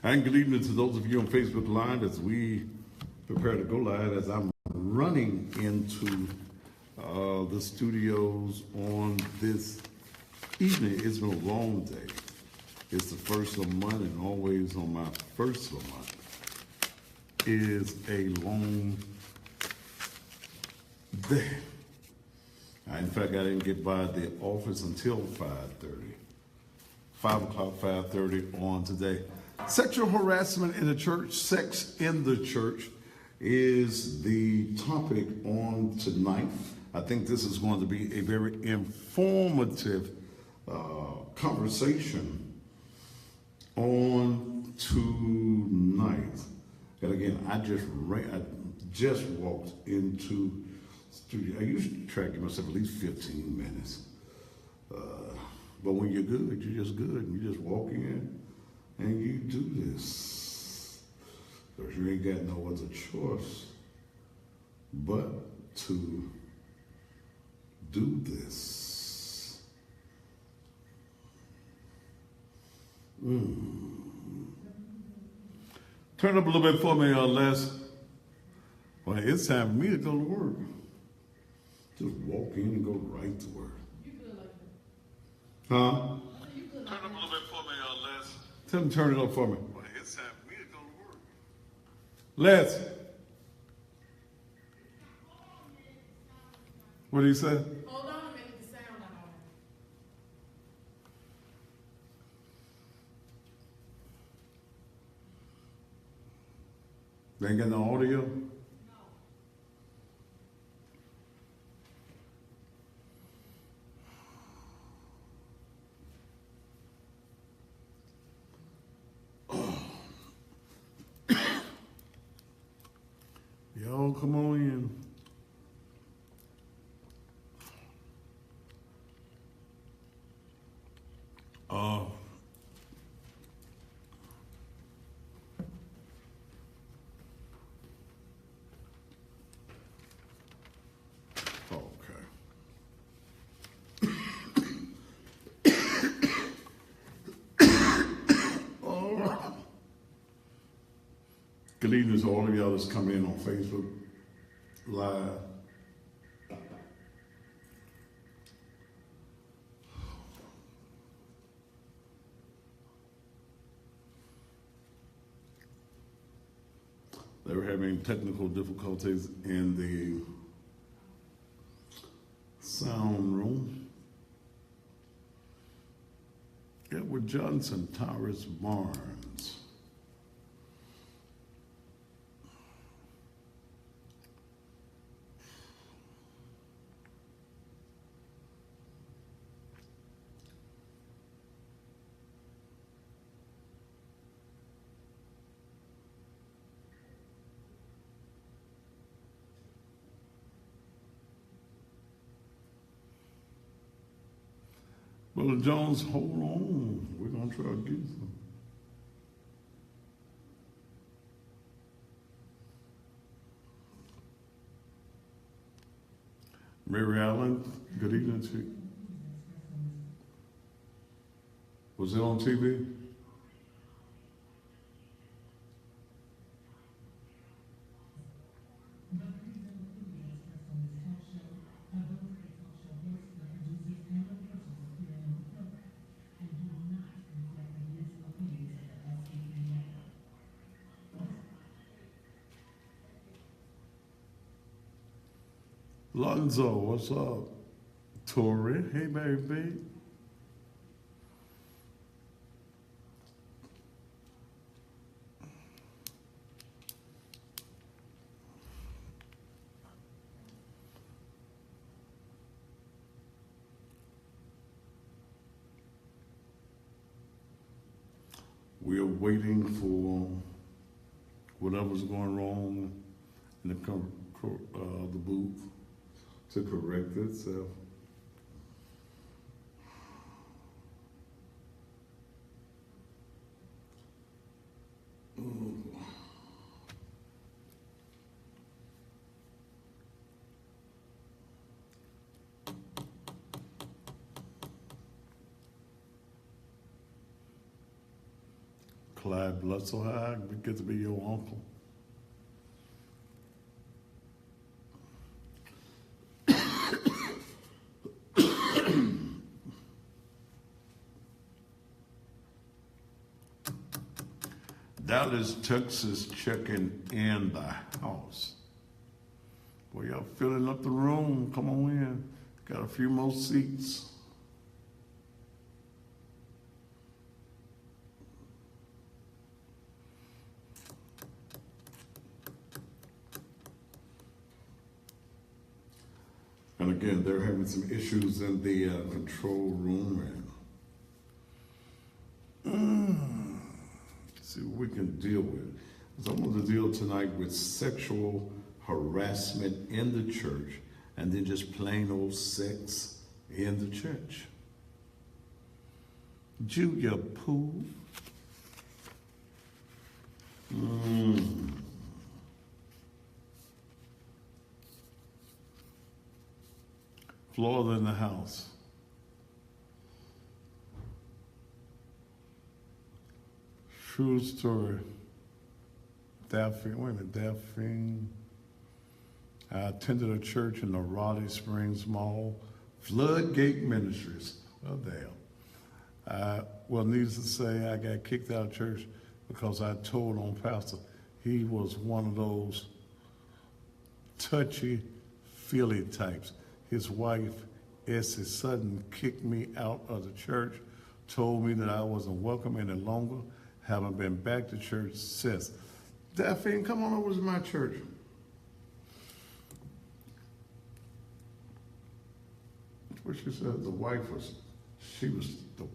And good evening to those of you on Facebook Live as we prepare to go live, as I'm running into the studios on this evening. It's been a long day. It's the first of the month, and always on my first of the month is a long day. In fact, I didn't get by the office until 5:30. 5 o'clock, 5:30 on today. Sexual harassment in the church, sex in the church is the topic on tonight. I think this is going to be a very informative conversation on tonight. And again, I just walked into studio. I usually try to give myself at least 15 minutes. But when you're good, you're just good. And you just walk in and you do this. Because you ain't got no other choice but to do this. Turn up a little bit for me, Les. Well, it's time for me to go to work. Just walk in and go right to work. Huh? Turn up a little bit for me, Les. Tell him to turn it up for me. Well, it's time for me to go to work. Les. What did he say? Hold on a minute, the sound I'm on. They ain't got no audio? Y'all come on in. Good evening to all of y'all that's coming in on Facebook Live. They were having technical difficulties in the sound room. Edward Johnson, Tyrus Barnes. Brother Jones, hold on. We're going to try to get some. Mary Allen, good evening to you. Was it on TV? Lonzo, what's up? Tori, hey baby. We are waiting for whatever's going wrong in the booth to correct itself. Clyde, blood so high, we get to be your uncle. Dallas, Texas, checking in the house. Boy, y'all filling up the room. Come on in. Got a few more seats. And again, they're having some issues in the control room. And see what we can deal with. So I'm going to deal tonight with sexual harassment in the church, and then just plain old sex in the church. Julia Poole. Florida in the house. True story. Daphne. I attended a church in the Raleigh Springs Mall, Floodgate Ministries. Oh, damn. Well, needless to say, I got kicked out of church because I told on pastor he was one of those touchy-feely types. His wife, Essie Sutton, kicked me out of the church, told me that I wasn't welcome any longer, haven't been back to church since. Daphne, come on over to my church. What she said, the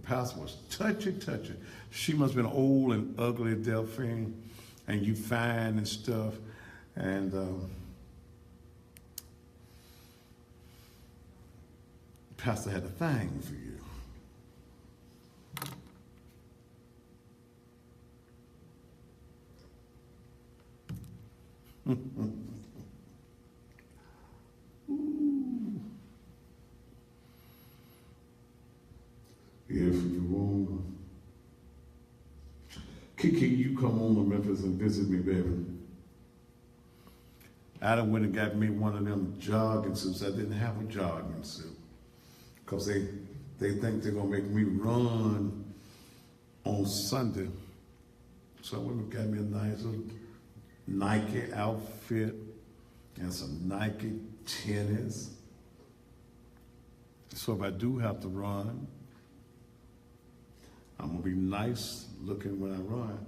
pastor was touchy. She must have been old and ugly, Delphine, and you fine and stuff. And pastor had a thing for you. If you want, Kiki, you come on to Memphis and visit me, baby. I done went and got me one of them jogging suits. I didn't have a jogging suit because they think they're gonna make me run on Sunday. So I went and got me a nice little Nike outfit and some Nike tennis. So if I do have to run, I'm gonna be nice looking when I run.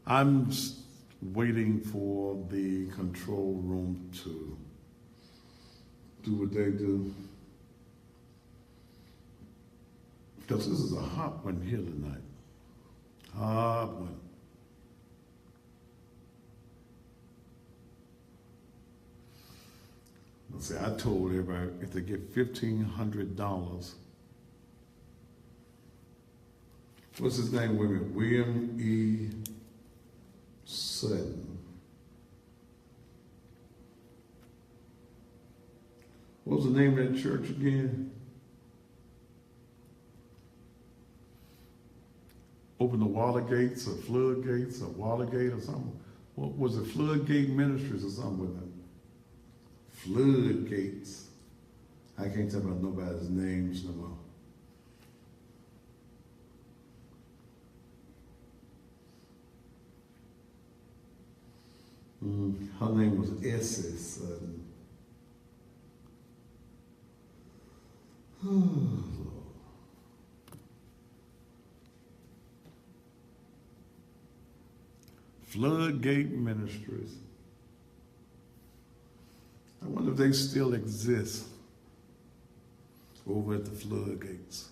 I'm waiting for the control room to do what they do. Because this is a hot one here tonight. Hot one. Let's see, I told everybody if they get $1,500, what's his name with me? William E. Sutton. What was the name of that church again? Open the Watergates or Floodgates or Watergate or something. What was it? Floodgate Ministries or something with them. Floodgates. I can't tell about nobody's names no more. Her name was Essie Sutton. Floodgate Ministries. I wonder if they still exist over at the floodgates.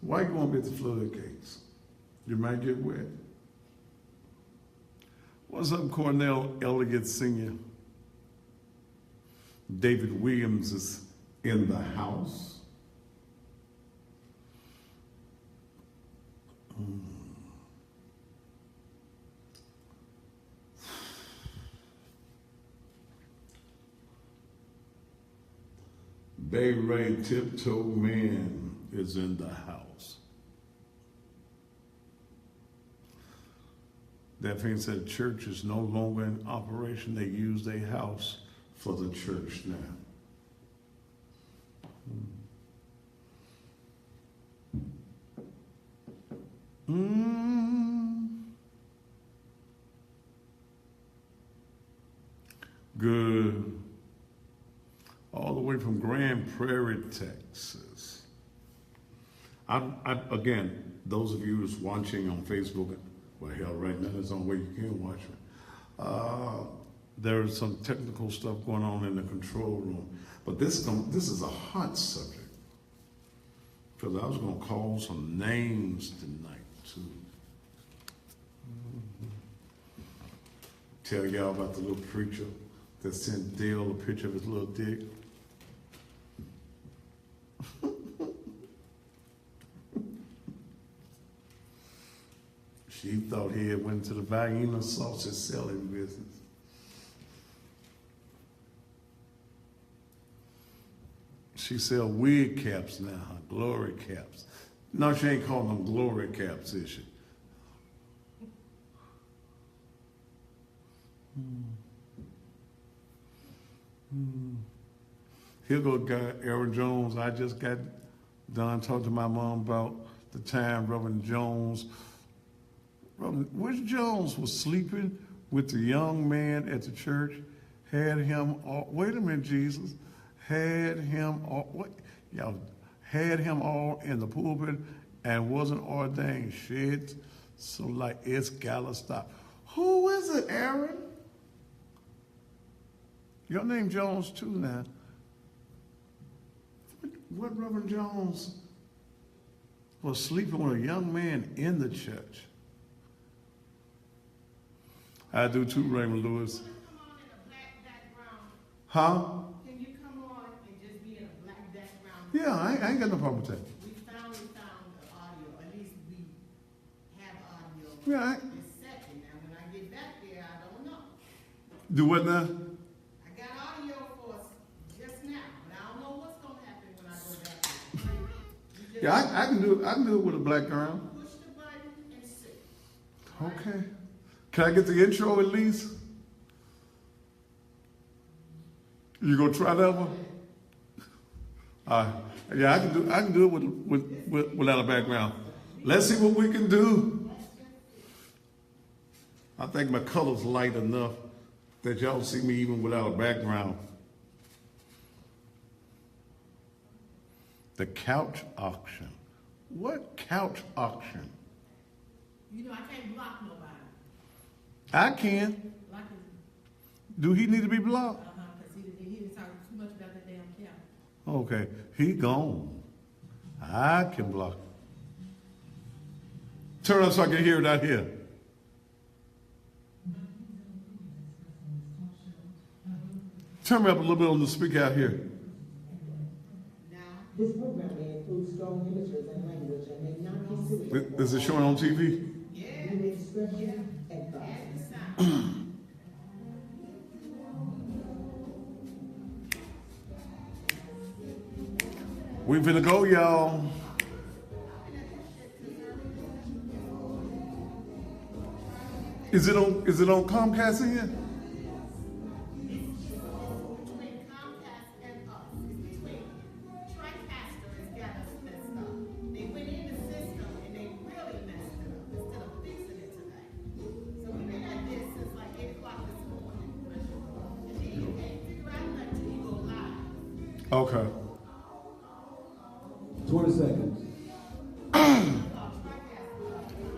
Why you want to be at the floodgates? You might get wet. What's up, Cornell Elliott Sr.? David Williams is in the house. Bay Ray Tiptoe Man is in the house. That means that church is no longer in operation. They use their house for the church now. Good. All the way from Grand Prairie, Texas. Again, those of you who's watching on Facebook, well, hell, right now it's on where you can watch it. There is some technical stuff going on in the control room, but this is a hot subject because I was going to call some names tonight too. Tell y'all about the little preacher that sent Dale a picture of his little dick. She thought he had went to the Vienna sausage selling business. She sell wig caps now, glory caps. No, she ain't calling them glory caps, is she? Here go guy Aaron Jones. I just got done talking to my mom about the time Reverend Jones, which Jones was sleeping with the young man at the church, had him all, wait a minute, Jesus, had him all, what, y'all, had him all in the pulpit and wasn't ordained. Shit, so like it's gotta stop. Who is it, Aaron? Your name Jones too now. What Reverend Jones was sleeping with a young man in the church? I do too, Raymond Lewis. Can you come on in a black background? Huh? Can you come on and just be in a black background? Yeah, I ain't got no problem with that. We found the audio. At least we have audio. Yeah, It's second. Now, when I get back there, I don't know. do what now? I got audio for us just now, but I don't know what's going to happen when I go back there. You just Yeah, I can do it. I can do it with a black girl. push the button and sit. Okay. Can I get the intro at least? You gonna try that one? Yeah, I can do it without a background. Let's see what we can do. I think my color's light enough that y'all see me even without a background. The couch auction. What couch auction? You know, I can't block nobody. I can. Like, Do he need to be blocked? because he was talking too much about that damn camera. Okay, he gone. I can block him. Turn up so I can hear it out here. Turn me up a little bit on the speaker out here. Now, This program may include strong images and language and may not be suitable. Is it showing on TV? yeah, Viewer discretion advised. add the sound. We finna go, y'all. Is it on Comcast again? Between Comcast and us, it's between TriCaster has got us messed up. They went in the system and they really messed it up instead of fixing it tonight. So we've been at this since like 8 o'clock this morning. And then you can't figure out nothing till you go live. Okay. 20 seconds.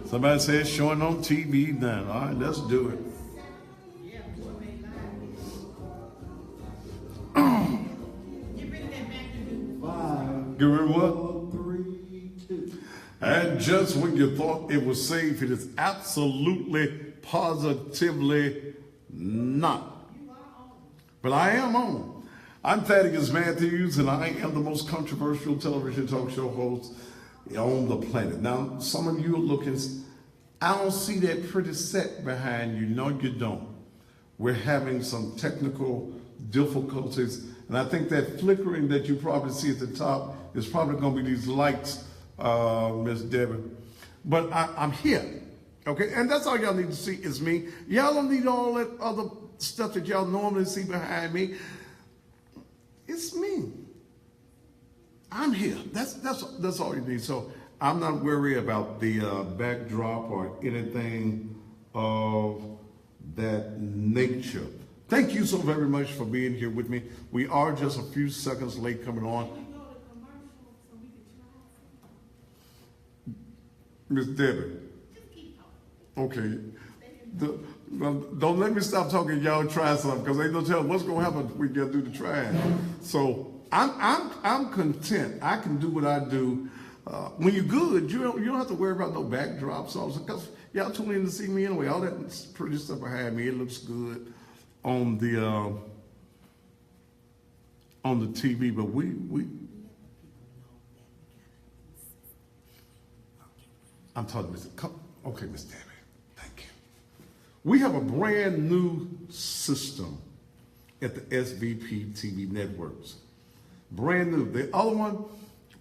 Somebody said it's showing on TV now. All right, let's do it. Yeah, before they live. Get rid of that back to do. 5, Give it what? 4, 3, 2. And just when you thought it was safe, it is absolutely, positively not. But I am on. I'm Thaddeus Matthews, and I am the most controversial television talk show host on the planet. Now, some of you are looking, I don't see that pretty set behind you. No, you don't. We're having some technical difficulties. And I think that flickering that you probably see at the top is probably going to be these lights, Miss Debbie. But I'm here, okay? And that's all y'all need to see is me. Y'all don't need all that other stuff that y'all normally see behind me. It's me. I'm here. That's all you need. So I'm not worried about the backdrop or anything of that nature. Thank you so very much for being here with me. We are just a few seconds late coming on. Miss Debbie. Okay. Don't let me stop talking. Y'all try something because they don't tell what's going to happen when we get through the trying. So I'm content. I can do what I do. When you're good, you don't have to worry about no backdrops because y'all tune in to see me anyway. All that pretty stuff behind me, it looks good on the TV. But I'm talking to okay, Miss Debbie. Thank you. We have a brand new system at the SVP TV networks. Brand new. The other one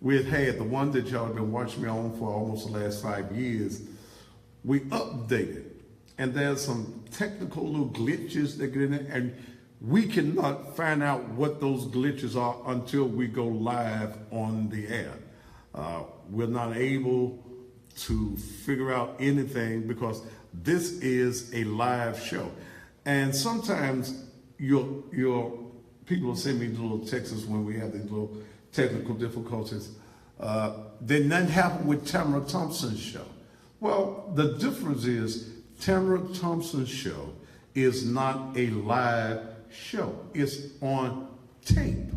we had, the one that y'all have been watching me on for almost the last 5 years, we updated. And there's some technical little glitches that get in there, and we cannot find out what those glitches are until we go live on the air. We're not able to figure out anything because this is a live show. And sometimes your people will send me little texts when we have these little technical difficulties. Then nothing happened with Tamara Thompson's show. Well, the difference is Tamara Thompson's show is not a live show. It's on tape.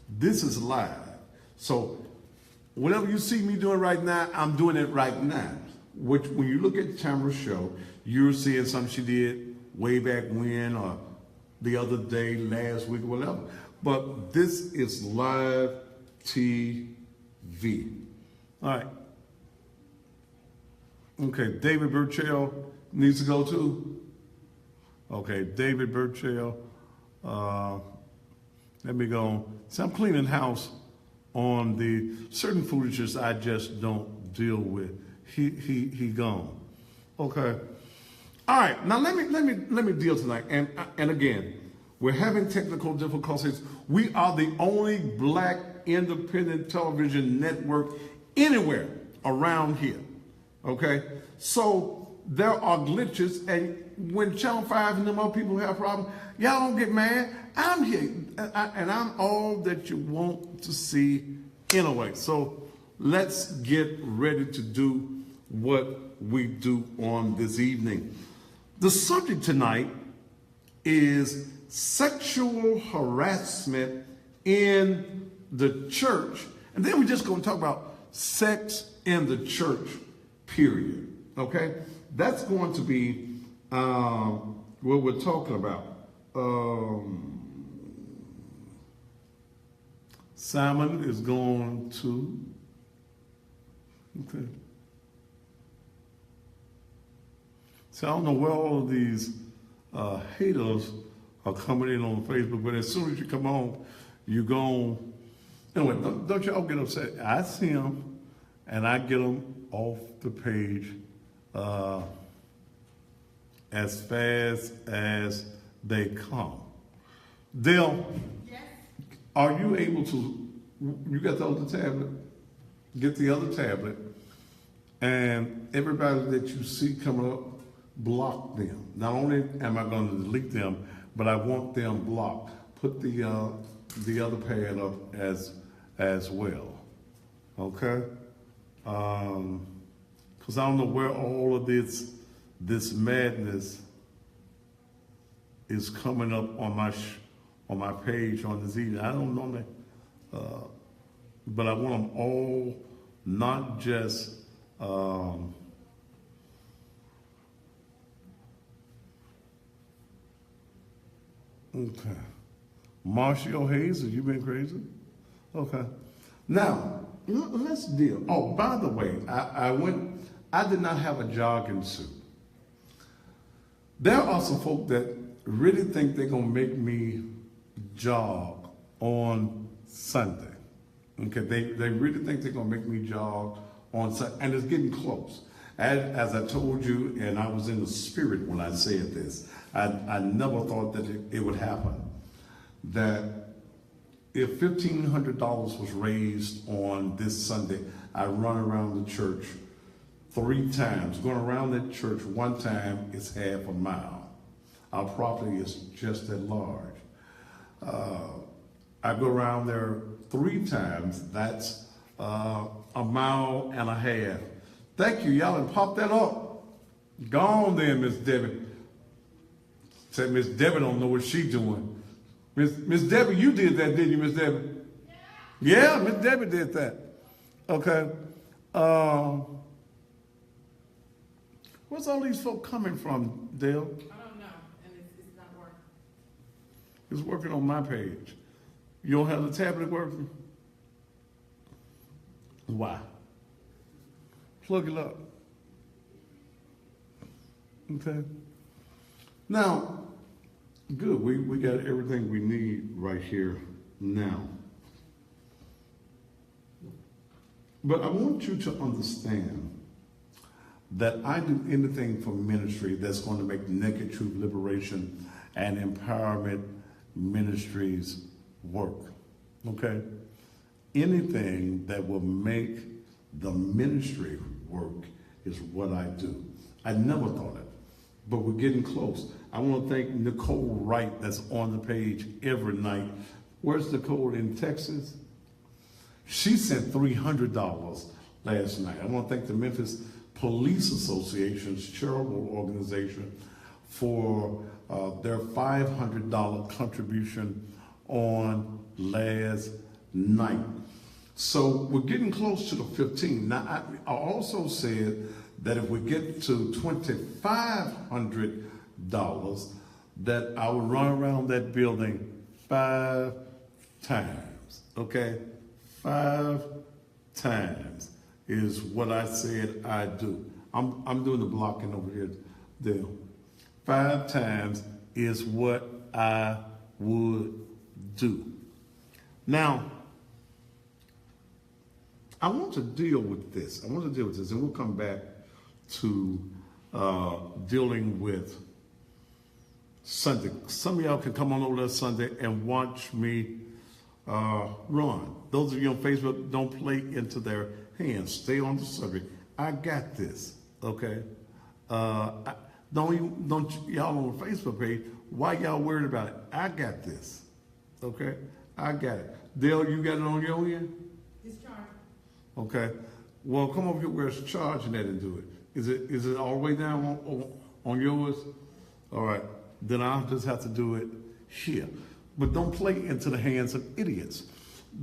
This is live. So whatever you see me doing right now, I'm doing it right now. Which, when you look at Tamara's show, you're seeing something she did way back when or the other day, last week, or whatever. But this is live TV. All right. Okay, David Burchell needs to go too. Okay, David Burchell. Let me go. So I'm cleaning house on the certain foolishness I just don't deal with. He gone. Okay. All right. Now let me deal tonight. And again, we're having technical difficulties. We are the only black independent television network anywhere around here. Okay. So there are glitches, and when Channel 5 and them other people have problems, y'all don't get mad. I'm here, and I'm all that you want to see anyway. So let's get ready to do what we do on this evening. The subject tonight is sexual harassment in the church. And then we're just going to talk about sex in the church, period. Okay? That's going to be what we're talking about. Simon is going to, okay. So I don't know where all of these haters are coming in on Facebook, but as soon as you come on, you go, anyway, don't y'all get upset. I see them, and I get them off the page as fast as they come. Dale, Yes. are you able to, you got the other tablet? Get the other tablet, and everybody that you see coming up, block them. Not only am I going to delete them, but I want them blocked. Put the other pad up as well. Okay? Because I don't know where all of this madness is coming up on my page on this evening. I don't know that, but I want them all, not just okay. Marshall Hayes, have you been crazy? Okay. Now, let's deal. Oh, by the way, I did not have a jogging suit. There are some folk that really think they're going to make me jog on Sunday. Okay, they really think they're gonna make me jog on Sunday, and it's getting close. As I told you, and I was in the spirit when I said this, I never thought that it would happen. That if $1,500 was raised on this Sunday, I run around the church 3 times. Going around that church one time is half a mile. Our property is just that large. I go around there 3 times. That's a mile and a half. Thank you, y'all, and pop that up. Go on there, Miss Debbie. Said Miss Debbie don't know what she doing. Miss Debbie, you did that, didn't you, Miss Debbie? Yeah, Miss Debbie did that. Okay. Where's all these folk coming from, Dale? I don't know, and it's not working. It's working on my page. You don't have the tablet working? Why? Plug it up. Okay. Now, good. We got everything we need right here now. But I want you to understand that I do anything for ministry that's going to make Naked Truth Liberation and Empowerment Ministries work. Okay? Anything that will make the ministry work is what I do. I never thought it, but we're getting close. I want to thank Nicole Wright that's on the page every night. Where's Nicole in Texas? She sent $300 last night. I want to thank the Memphis Police Association's charitable organization for their $500 contribution on last night. So we're getting close to the 15. Now, I also said that if we get to $2,500, that I would run around that building 5 times, okay? 5 times is what I said I'd do. I'm doing the blocking over here, Dale. 5 times is what I would do. Now, I want to deal with this. And we'll come back to dealing with Sunday. Some of y'all can come on over there Sunday and watch me run. Those of you on Facebook, don't play into their hands. Stay on the subject. I got this, okay? Don't y'all on the Facebook page, why y'all worried about it? I got this, okay? I got it. Dale, you got it on your end? It's charged. Okay. Well, come over here where it's charging at and do it. Is it all the way down on yours? All right. Then I'll just have to do it here. But don't play into the hands of idiots.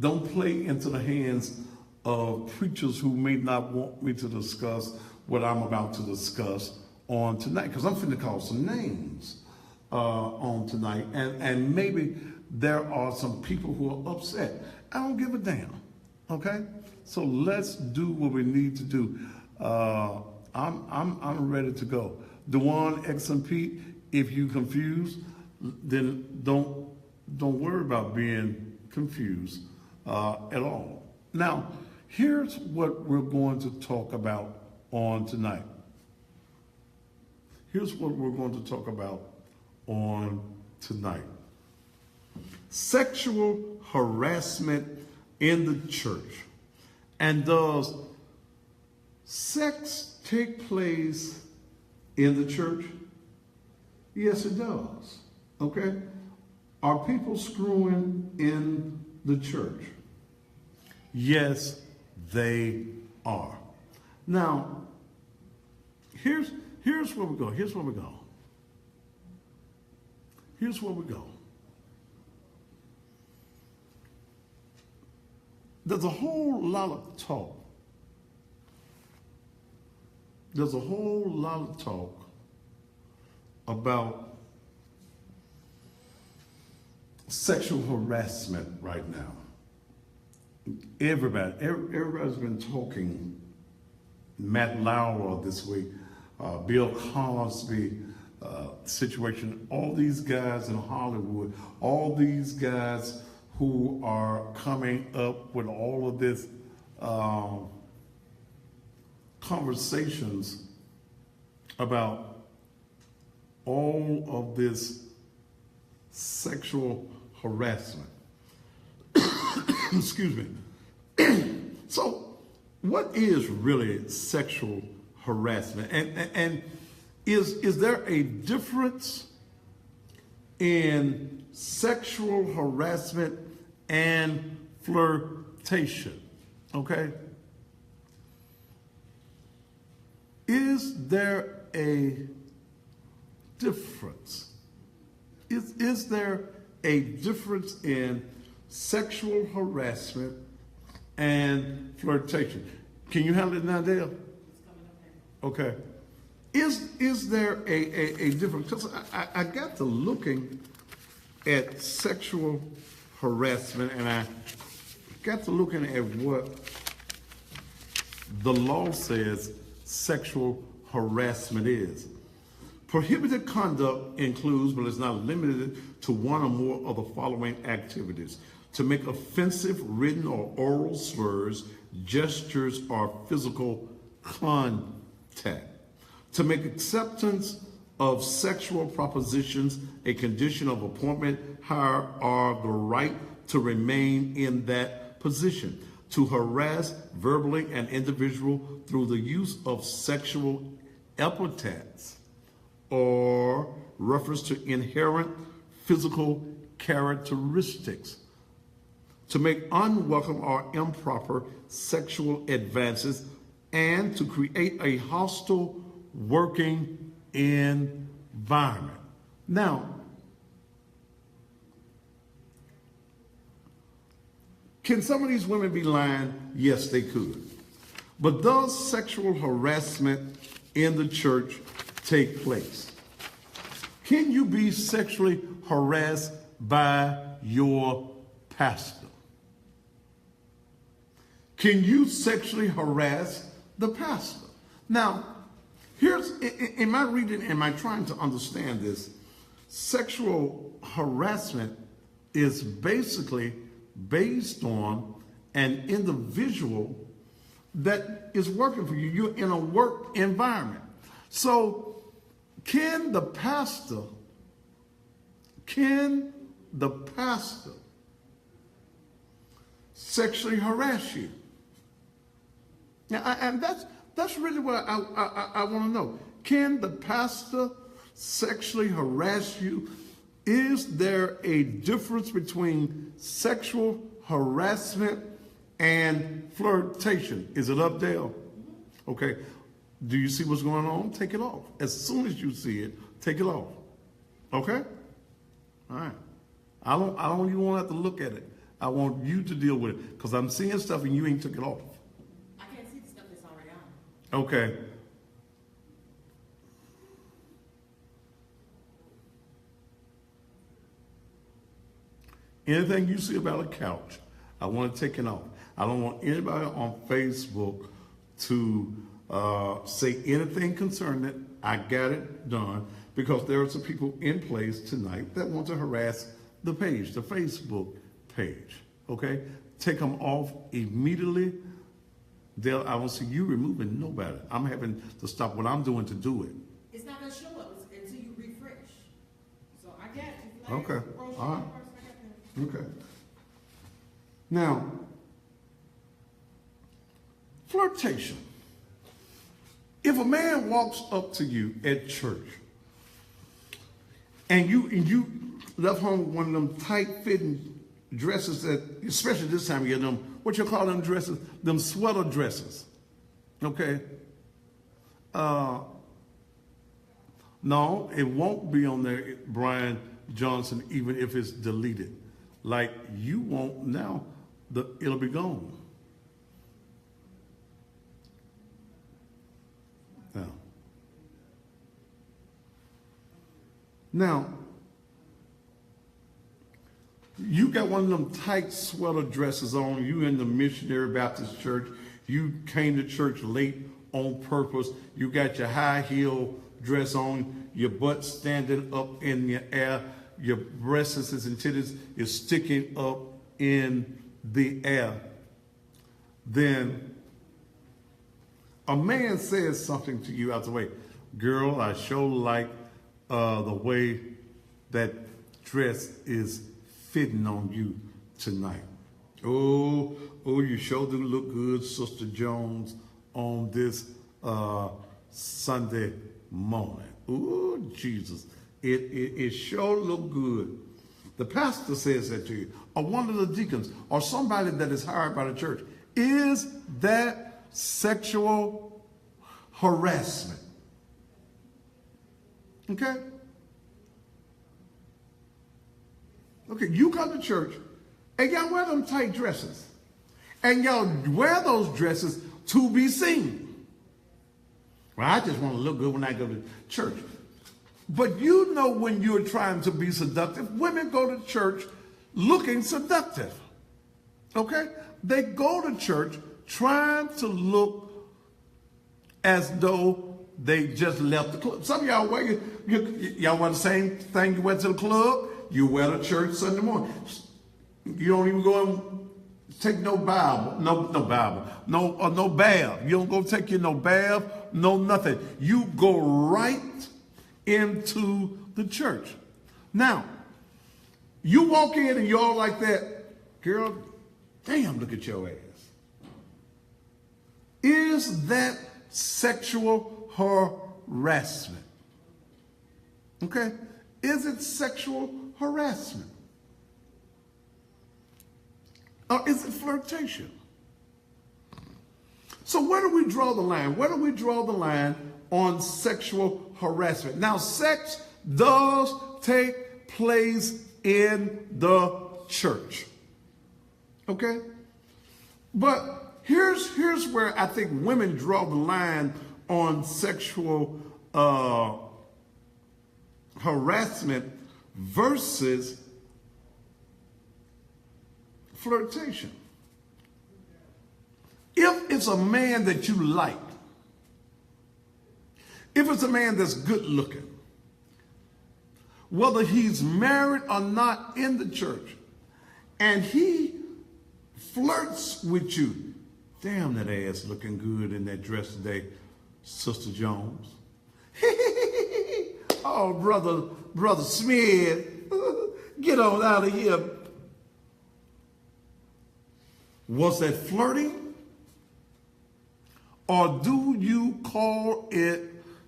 Don't play into the hands of preachers who may not want me to discuss what I'm about to discuss on tonight. Because I'm finna call some names on tonight. And maybe there are some people who are upset. I don't give a damn. Okay? So let's do what we need to do. I'm ready to go. Dewan, X, and Pete, if you confused, then don't worry about being confused at all. Now, here's what we're going to talk about on tonight. Here's what we're going to talk about on tonight. Sexual harassment in the church. And does sex take place in the church? Yes, it does. Okay? Are people screwing in the church? Yes, they are. Now, here's where we go. Here's where we go. Here's where we go. There's a whole lot of talk. There's a whole lot of talk about sexual harassment right now. Everybody's been talking. Matt Lauer this week, Bill Cosby situation. All these guys in Hollywood, all these guys who are coming up with all of this conversations about all of this sexual harassment. Excuse me. So, what is really sexual harassment? And is there a difference in sexual harassment and flirtation? Okay? Is there a difference? Is there a difference in sexual harassment and flirtation? Can you handle it now, Dale? Okay. Is there a difference? Because I got to looking at sexual harassment, and I got to looking at what the law says sexual harassment is. Prohibited conduct includes, but is not limited to, one or more of the following activities: to make offensive written or oral slurs, gestures, or physical contact; to make acceptance of sexual propositions a condition of appointment, hire, or the right to remain in that position; to harass verbally an individual through the use of sexual epithets or reference to inherent physical characteristics; to make unwelcome or improper sexual advances; and to create a hostile working environment. Now, can some of these women be lying? Yes, they could. But does sexual harassment in the church take place? Can you be sexually harassed by your pastor? Can you sexually harass the pastor? Now, here's, in my reading, am I trying to understand this? Sexual harassment is basically based on an individual that is working for you. You're in a work environment. So, can the pastor sexually harass you? Now, and that's really what I want to know. Can the pastor sexually harass you? Is there a difference between sexual harassment and flirtation? Is it up, Dale? Okay. Do you see what's going on? Take it off. As soon as you see it, take it off. Okay? All right. I don't even want to have to look at it. I want you to deal with it, because I'm seeing stuff and you ain't took it off. I can't see the stuff that's already on. Okay. Anything you see about a couch, I want to take it off. I don't want anybody on Facebook to say anything concerning it. I got it done, because there are some people in place tonight that want to harass the page, the Facebook page. Okay? Take them off immediately. Dale, I don't see you removing nobody. I'm having to stop what I'm doing to do it. It's not going to show up until you refresh. So I got it. Okay. All right. Okay. Now, flirtation. If a man walks up to you at church and you left home with one of them tight-fitting dresses that, especially this time of year, them, what you call them dresses? Them sweater dresses. Okay? No, it won't be on there, Brian Johnson, even if it's deleted. Like, you won't now, it'll be gone. Now, you got one of them tight sweater dresses on, you in the Missionary Baptist Church, you came to church late on purpose, you got your high heel dress on, your butt standing up in the air, your breasts and titties is sticking up in the air, then a man says something to you out the way. Girl, I sure like the way that dress is fitting on you tonight. Oh, you sure do look good, Sister Jones, on this Sunday morning. Oh, Jesus. It sure look good. The pastor says that to you, or one of the deacons, or somebody that is hired by the church. Is that sexual harassment? Okay? Okay, you come to church, and y'all wear them tight dresses. And y'all wear those dresses to be seen. Well, I just want to look good when I go to church. But you know when you're trying to be seductive, women go to church looking seductive. Okay? They go to church trying to look as though they just left the club. Some of y'all wear, y'all wear the same thing you wear to the club, you wear to church Sunday morning. You don't even go and take no Bible, no bath. You don't go take you no bath, no nothing. You go right into the church. Now, you walk in and you're all like that, girl, damn, look at your ass. Is that sexual harassment? Okay? Is it sexual harassment? Or is it flirtation? So where do we draw the line? Where do we draw the line on sexual harassment? Now, sex does take place in the church. Okay? But here's where I think women draw the line on sexual harassment versus flirtation. If it's a man that you like, if it's a man that's good looking, whether he's married or not in the church, and he flirts with you, damn, that ass looking good in that dress today, Sister Jones. Oh, brother Smith, get on out of here. Was that flirting? Or do you call it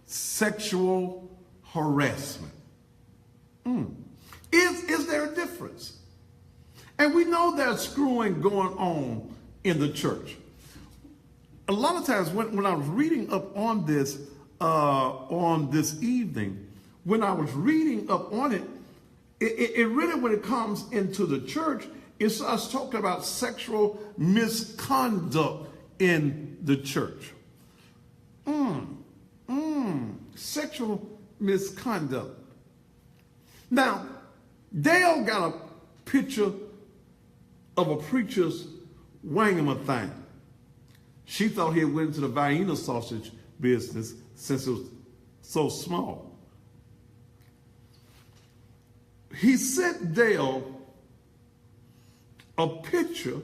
sexual harassment? Is there a difference? And we know there's screwing going on in the church. A lot of times when I was reading up on this evening, when I was reading up on it, it really, when it comes into the church, it's us talking about sexual misconduct in the church. Sexual misconduct. Now, Dale got a picture of a preacher's thing. She thought he went into the Vienna sausage business since it was so small. He sent Dale a picture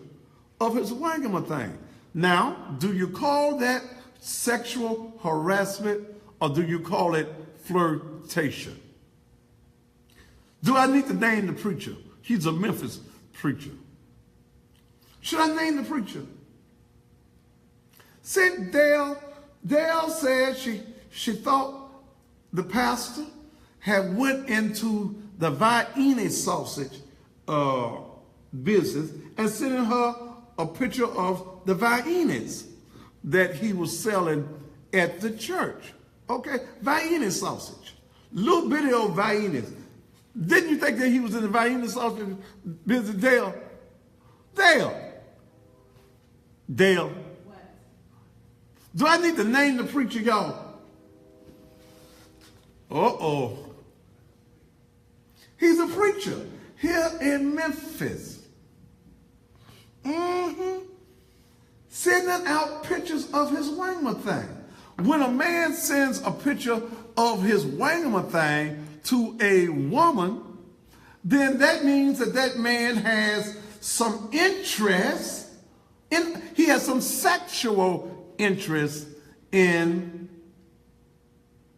of his thing. Now, do you call that sexual harassment or do you call it flirtation? Do I need to name the preacher? He's a Memphis preacher. Should I name the preacher? Said Dale said she thought the pastor had went into the Vienna sausage business and sending her a picture of the Viennas that he was selling at the church. Okay, Vienna sausage. Little bitty old Viennas. Didn't you think that he was in the Vienna sausage business, Dale? Dale. What? Do I need to name the preacher, y'all? Uh-oh. He's a preacher here in Memphis. Sending out pictures of his thing. When a man sends a picture of his thing to a woman, then that means that that man has some interest he has some sexual interest in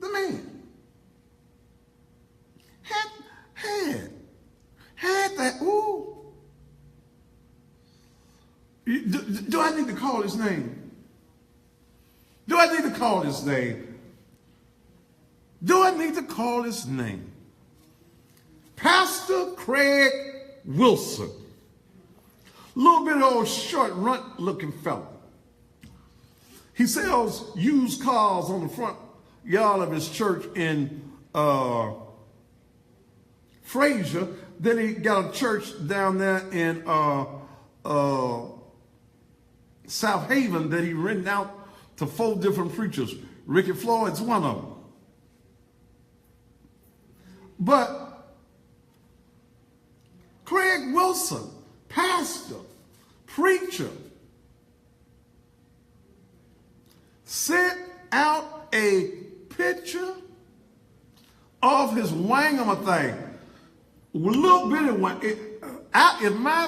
the man. Had that, ooh. Do I need to call his name? Do I need to call his name? Do I need to call his name? Pastor Craig Wilson. Little bit old short runt looking fella. He sells used cars on the front yard of his church in Frazier. Then he got a church down there in South Haven that he rented out to 4 different preachers. Ricky Floyd's one of them. But Craig Wilson, pastor, preacher, sent out a picture of his thing. A little bitty one. If my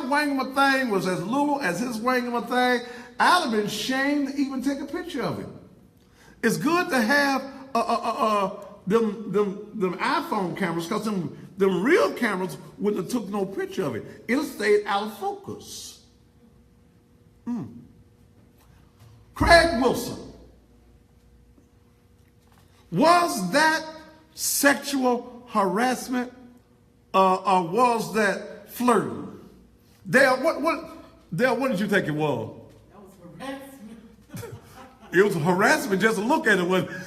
thing was as little as his thing, I'd have been ashamed to even take a picture of it. It's good to have them iPhone cameras, because them real cameras wouldn't have took no picture of it. It'll stay out of focus. Craig Wilson. Was that sexual harassment or was that flirting? Dale, what did you think it was? That was harassment. It was harassment just to look at it. Wasn't it? It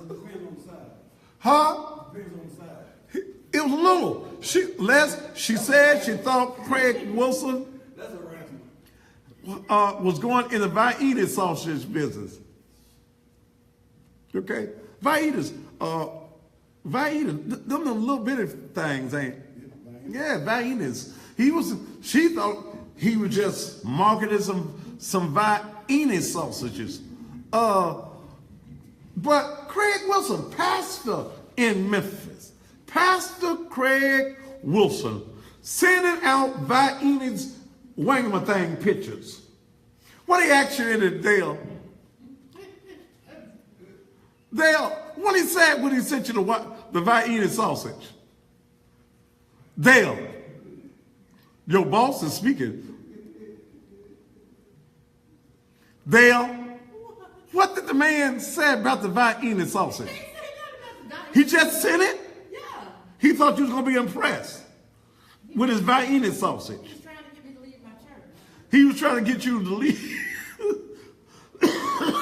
depends on the side. Huh? Depends on the side. It was little. She said she thought Craig Wilson That's harassment. was going in the Vienna sausage business. Okay? Viennas, them little bitty things ain't. Yeah, Viennas. She thought he was just marketing some Vienna sausages. But Craig Wilson, pastor in Memphis, Pastor Craig Wilson, sending out Vienna's thing pictures. What he actually did, Dale? Dale, what he said when he sent you the Vienna sausage? Dale, your boss is speaking. Dale, what did the man say about the Vienna sausage? He just sent it? Yeah. He thought you was going to be impressed with his Vienna sausage. He was trying to get me to leave my church. He was trying to get you to leave.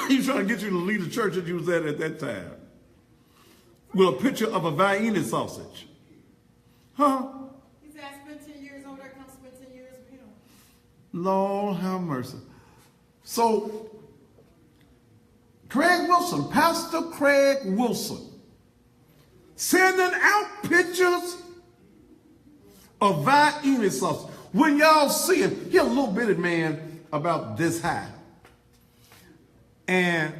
He was trying to get you to leave the church that you was at that time. With a picture of a Vienna sausage. Huh? He said, I spent 10 years over there, come spend 10 years with him. Lord have mercy. So, Craig Wilson, Pastor Craig Wilson, sending out pictures of Vienna sausage. When y'all see him, he a little bitty man about this high. And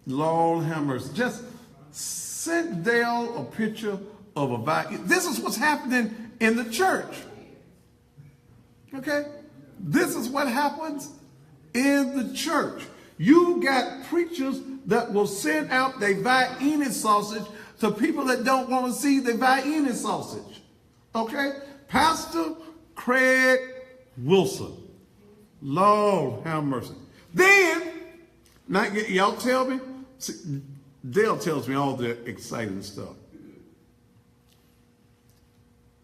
Lord have mercy, just sent Dale a picture of a Vienna. This is what's happening in the church. Okay? This is what happens in the church. You got preachers that will send out their Vienna sausage to people that don't want to see the Vienna sausage. Okay? Pastor Craig Wilson. Lord have mercy. Then, now y'all tell me, see, Dale tells me all the exciting stuff.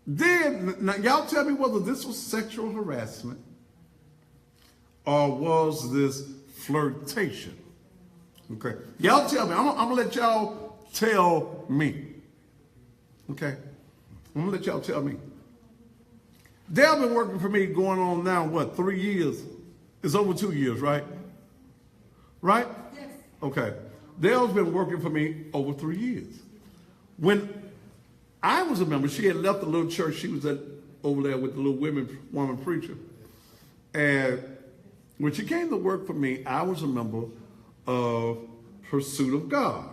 Then, now y'all tell me whether this was sexual harassment or was this flirtation. Okay? Y'all tell me. I'm gonna let y'all tell me. Okay? I'm gonna let y'all tell me. Dale been working for me going on now, what, 3 years? It's over 2 years, right? Right? Yes. Okay. Dale's been working for me over 3 years. When I was a member, she had left the little church she was at over there with the little woman preacher. And when she came to work for me, I was a member of Pursuit of God.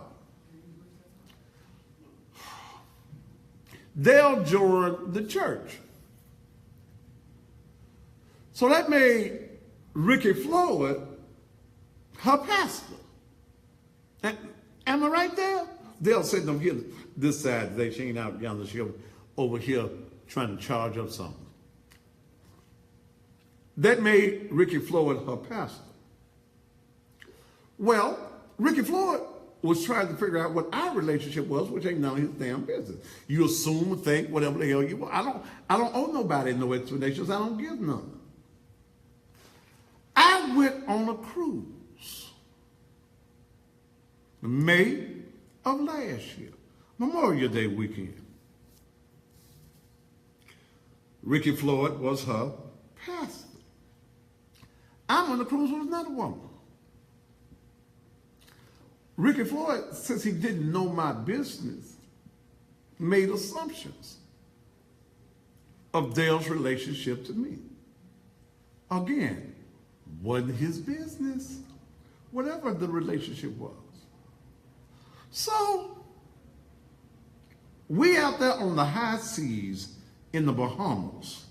Dale joined the church. So that made Ricky Floyd her pastor. Am I right there? Dale said, "Don't get this side today. She ain't out yonder. She over here trying to charge up something." That made Ricky Floyd her pastor. Well, Ricky Floyd was trying to figure out what our relationship was, which ain't none of his damn business. You assume and think whatever the hell you want. I don't owe nobody no explanations. I don't give none. I went on a cruise May of last year, Memorial Day weekend. Ricky Floyd was her pastor. I'm on the cruise with another woman. Ricky Floyd, since he didn't know my business, made assumptions of Dale's relationship to me. Again, wasn't his business, whatever the relationship was. So, we out there on the high seas in the Bahamas.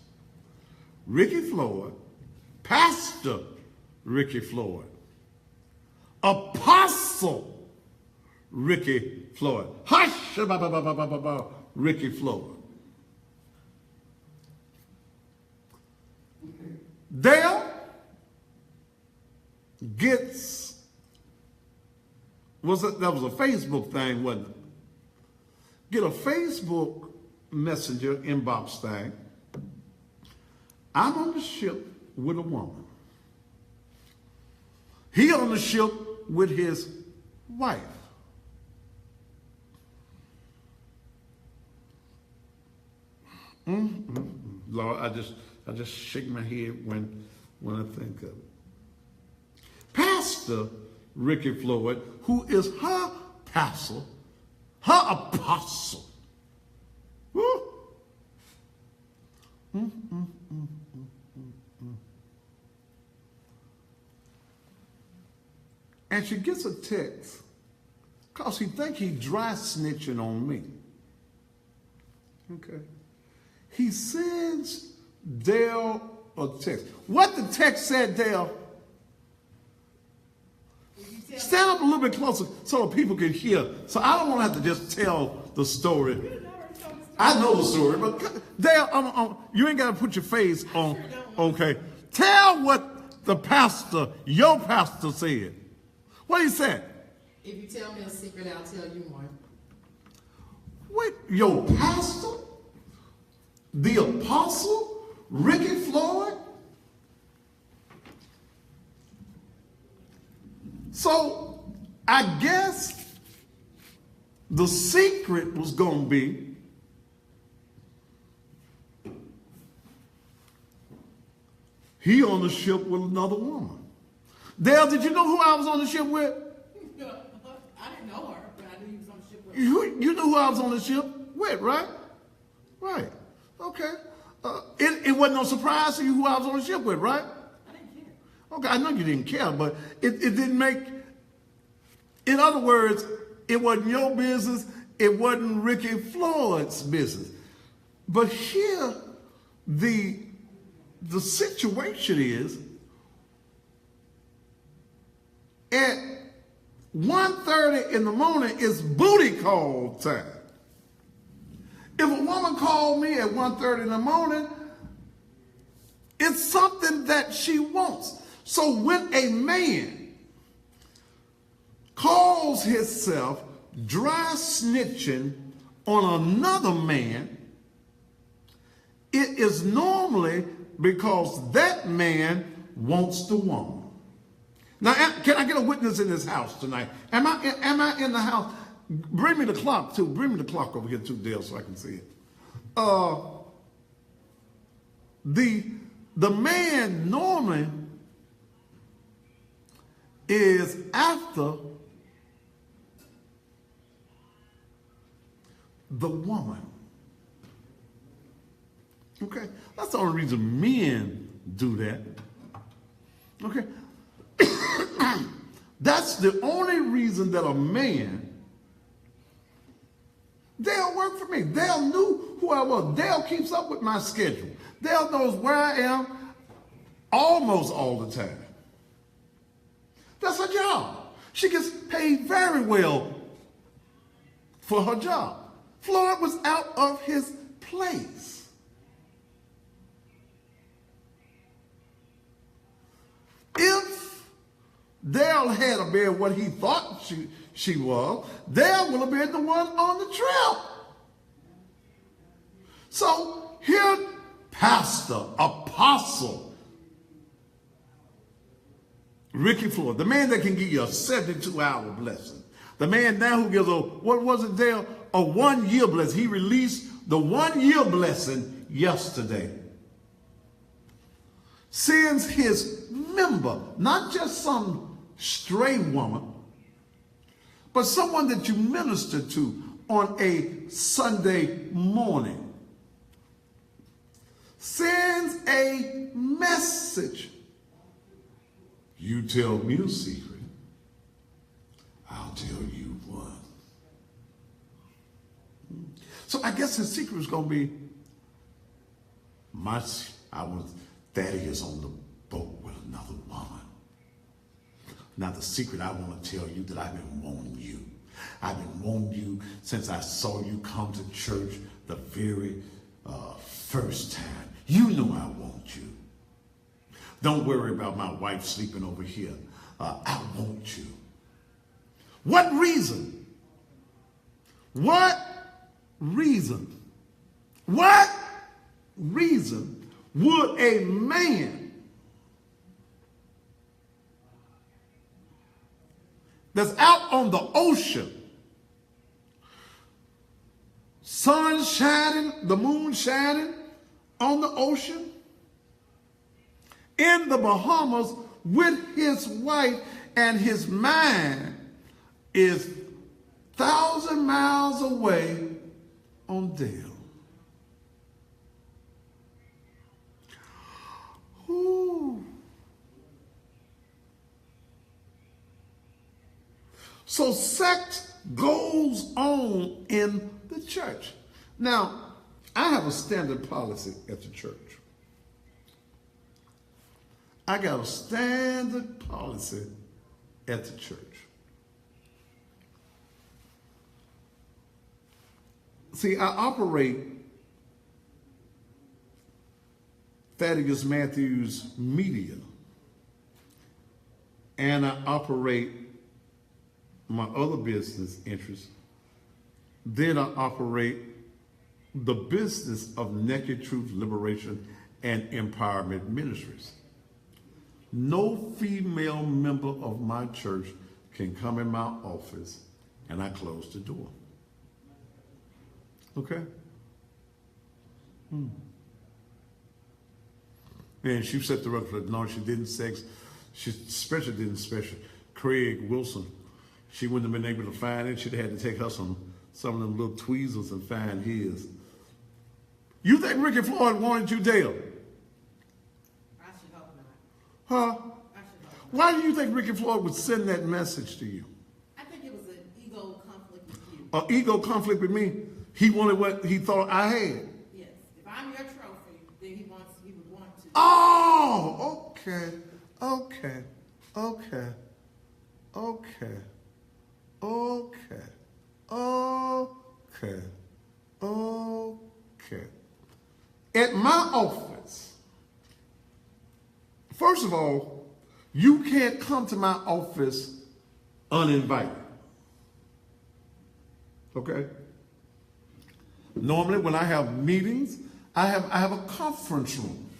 Ricky Floyd, Pastor Ricky Floyd, Apostle Ricky Floyd, Hush, Ricky Floyd. Dale gets, that was a Facebook thing, wasn't it? Get a Facebook Messenger inbox thing. I'm on the ship with a woman. He on the ship with his wife. Lord, I just shake my head when I think of it. Pastor Ricky Floyd, who is her pastor, her apostle. Woo. And she gets a text because he think he dry snitching on me. Okay. He sends Dale a text. What the text said, Dale? Stand up a little bit closer so the people can hear. So I don't want to have to just tell the story. I know the story, but Dale, you ain't got to put your face on. Okay. Tell what the pastor, your pastor said. What he said? If you tell me a secret, I'll tell you one. Wait, your pastor? The apostle? Ricky Floyd? So, I guess the secret was going to be he on the ship with another woman. Dale, did you know who I was on the ship with? I didn't know her, but I knew he was on the ship with her. You knew who I was on the ship with, right? Right. Okay. It wasn't no surprise to you who I was on the ship with, right? I didn't care. Okay, I know you didn't care, but it didn't make, in other words, it wasn't your business, it wasn't Ricky Floyd's business. But here, the situation is, at 1:30 in the morning is booty call time. If a woman called me at 1:30 in the morning, it's something that she wants. So when a man calls himself dry snitching on another man, it is normally because that man wants the woman. Now, can I get a witness in this house tonight? Am I in the house? Bring me the clock, too. Bring me the clock over here, too, Dale, so I can see it. The man normally is after the woman. Okay? That's the only reason men do that. Okay? That's the only reason that a man, Dale worked for me. Dale knew where I was. Dale keeps up with my schedule. Dale knows where I am almost all the time. That's her job. She gets paid very well for her job. Floyd was out of his place. If Dale had been what he thought she was, Dale would have been the one on the trip. So here, pastor, apostle, Ricky Floyd, the man that can give you a 72-hour blessing. The man now who gives what was it, Dale? A 1-year blessing. He released the 1-year blessing yesterday. Sends his member, not just some stray woman, but someone that you minister to on a Sunday morning, sends a message. You tell me a secret, I'll tell you one. So I guess his secret was going to be, I was Thaddeus on the boat with another woman. Now the secret I want to tell you that I've been wanting you. I've been wanting you since I saw you come to church the very first time. You know I want you. Don't worry about my wife sleeping over here. I want you. What reason? What reason? What reason would a man that's out on the ocean, sun shining, the moon shining on the ocean, in the Bahamas with his wife, and his mind is 1,000 miles away on Dale? Ooh. So sex goes on in the church. Now, I have a standard policy at the church. I got a standard policy at the church. See, I operate Thaddeus Matthews Media, and I operate my other business interests. Then I operate the business of Naked Truth Liberation and Empowerment Ministries. No female member of my church can come in my office and I close the door. Okay? And she set the record. No, she didn't sex. She especially didn't special. Craig Wilson. She wouldn't have been able to find it. She'd have had to take her some of them little tweezers and find his. You think Ricky Floyd wanted you, Dale? I should hope not. Huh? I should hope not. Why do you think Ricky Floyd would send that message to you? I think it was an ego conflict with you. An ego conflict with me? He wanted what he thought I had. Yes. If I'm your trophy, then he would want to. Oh, okay. At my office, first of all, you can't come to my office uninvited. Okay? Normally, when I have meetings, I have a conference room.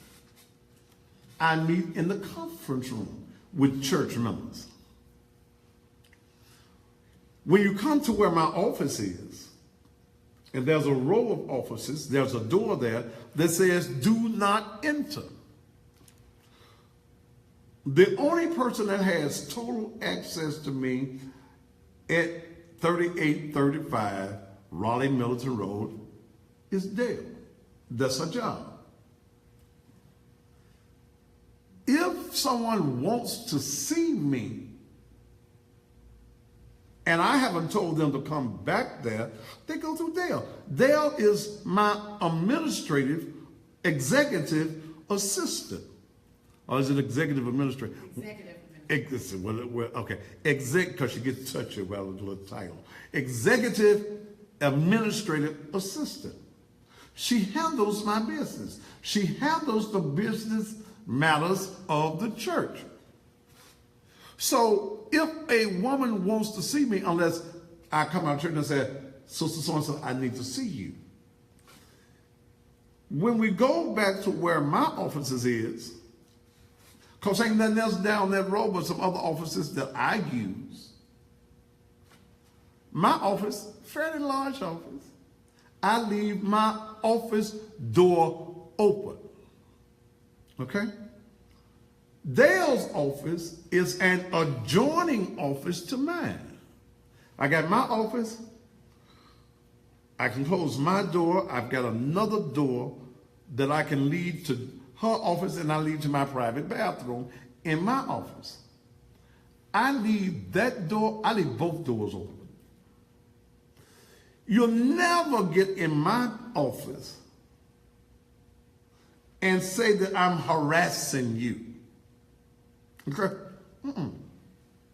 I meet in the conference room with church members. When you come to where my office is, and there's a row of offices, there's a door there that says, "Do not enter." The only person that has total access to me at 3835 Raleigh Milton Road is Dale. That's her job. If someone wants to see me, and I haven't told them to come back there, they go through Dale. Dale is my administrative executive assistant. Or is it executive administrator? Executive. Okay. Because she gets touchy with a little title. Executive administrative assistant. She handles my business. She handles the business matters of the church. So if a woman wants to see me, unless I come out of church and say, Sister so-and-so, I need to see you. When we go back to where my offices is, because ain't nothing else down that road but some other offices that I use. My office, fairly large office, I leave my office door open. Okay? Dale's office is an adjoining office to mine. I got my office. I can close my door. I've got another door that I can lead to her office, and I lead to my private bathroom in my office. I leave that door, I leave both doors open. You'll never get in my office and say that I'm harassing you. Okay?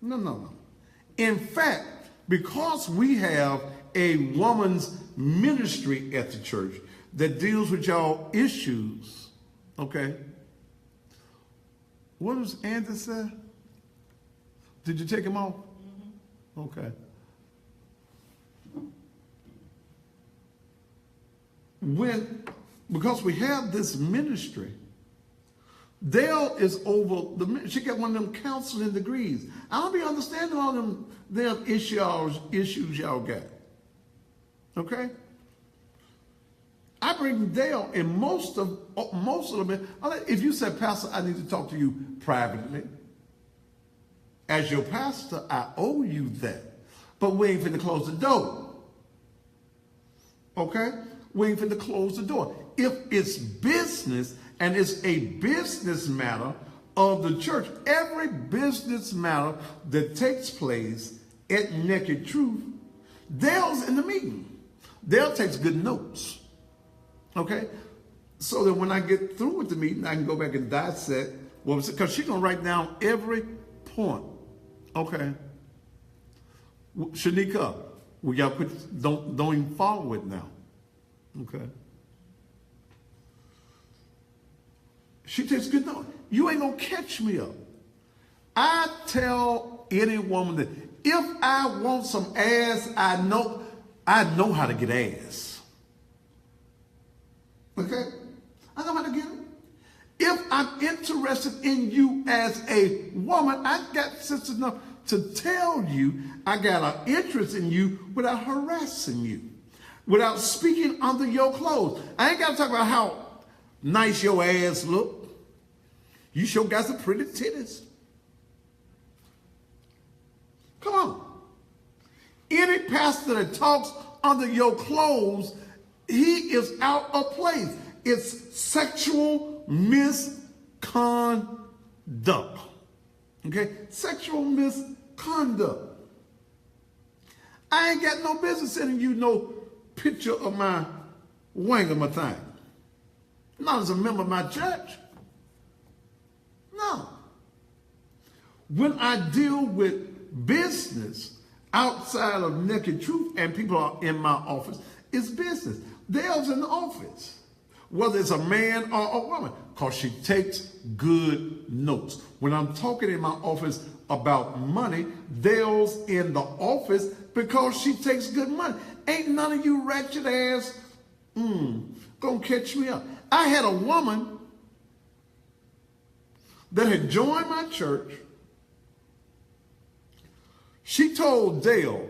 No. In fact, because we have a woman's ministry at the church that deals with y'all issues, okay? What does Andy say? Did you take him off? Mm-hmm. Okay. Because we have this ministry, Dale is over she got one of them counseling degrees. I don't be understanding all them issues y'all got. Okay? I bring Dale in most of them. If you said, Pastor, I need to talk to you privately. As your pastor, I owe you that. But we ain't finna close the door. Okay? We ain't finna close the door. If it's business and it's a business matter of the church, every business matter that takes place at Naked Truth, Dale's in the meeting. Dale takes good notes. Okay? So that when I get through with the meeting, I can go back and dissect what was it, because she's going to write down every point. Okay? Shanika, we got to put, don't even follow it now. Okay? She takes good notes. You ain't going to catch me up. I tell any woman that if I want some ass, I know how to get ass. Okay? I know how to get it. If I'm interested in you as a woman, I got sense enough to tell you I got an interest in you without harassing you, without speaking under your clothes. I ain't got to talk about how nice your ass look. You sure got some pretty titties. Come on. Any pastor that talks under your clothes, he is out of place. It's sexual misconduct. Okay? Sexual misconduct. I ain't got no business sending you no picture of my wang of my thing. Not as a member of my church. No. When I deal with business outside of Naked Truth and people are in my office, it's business. Dale's in the office, whether it's a man or a woman, because she takes good notes. When I'm talking in my office about money, Dale's in the office because she takes good money. Ain't none of you ratchet ass gonna catch me up. I had a woman that had joined my church. She told Dale,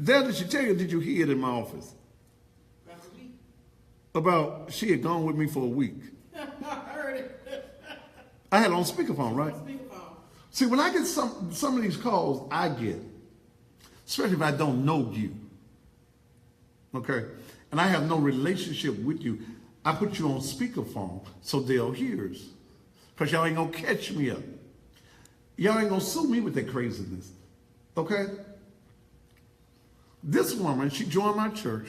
did she tell you, did you hear it in my office? About she had gone with me for a week. I heard it. I had it on speakerphone, right? Speakerphone. See, when I get some of these calls, I get, especially if I don't know you, okay, and I have no relationship with you, I put you on speakerphone so Dale hears, because y'all ain't gonna catch me up. Y'all ain't gonna sue me with that craziness, okay? This woman, she joined my church,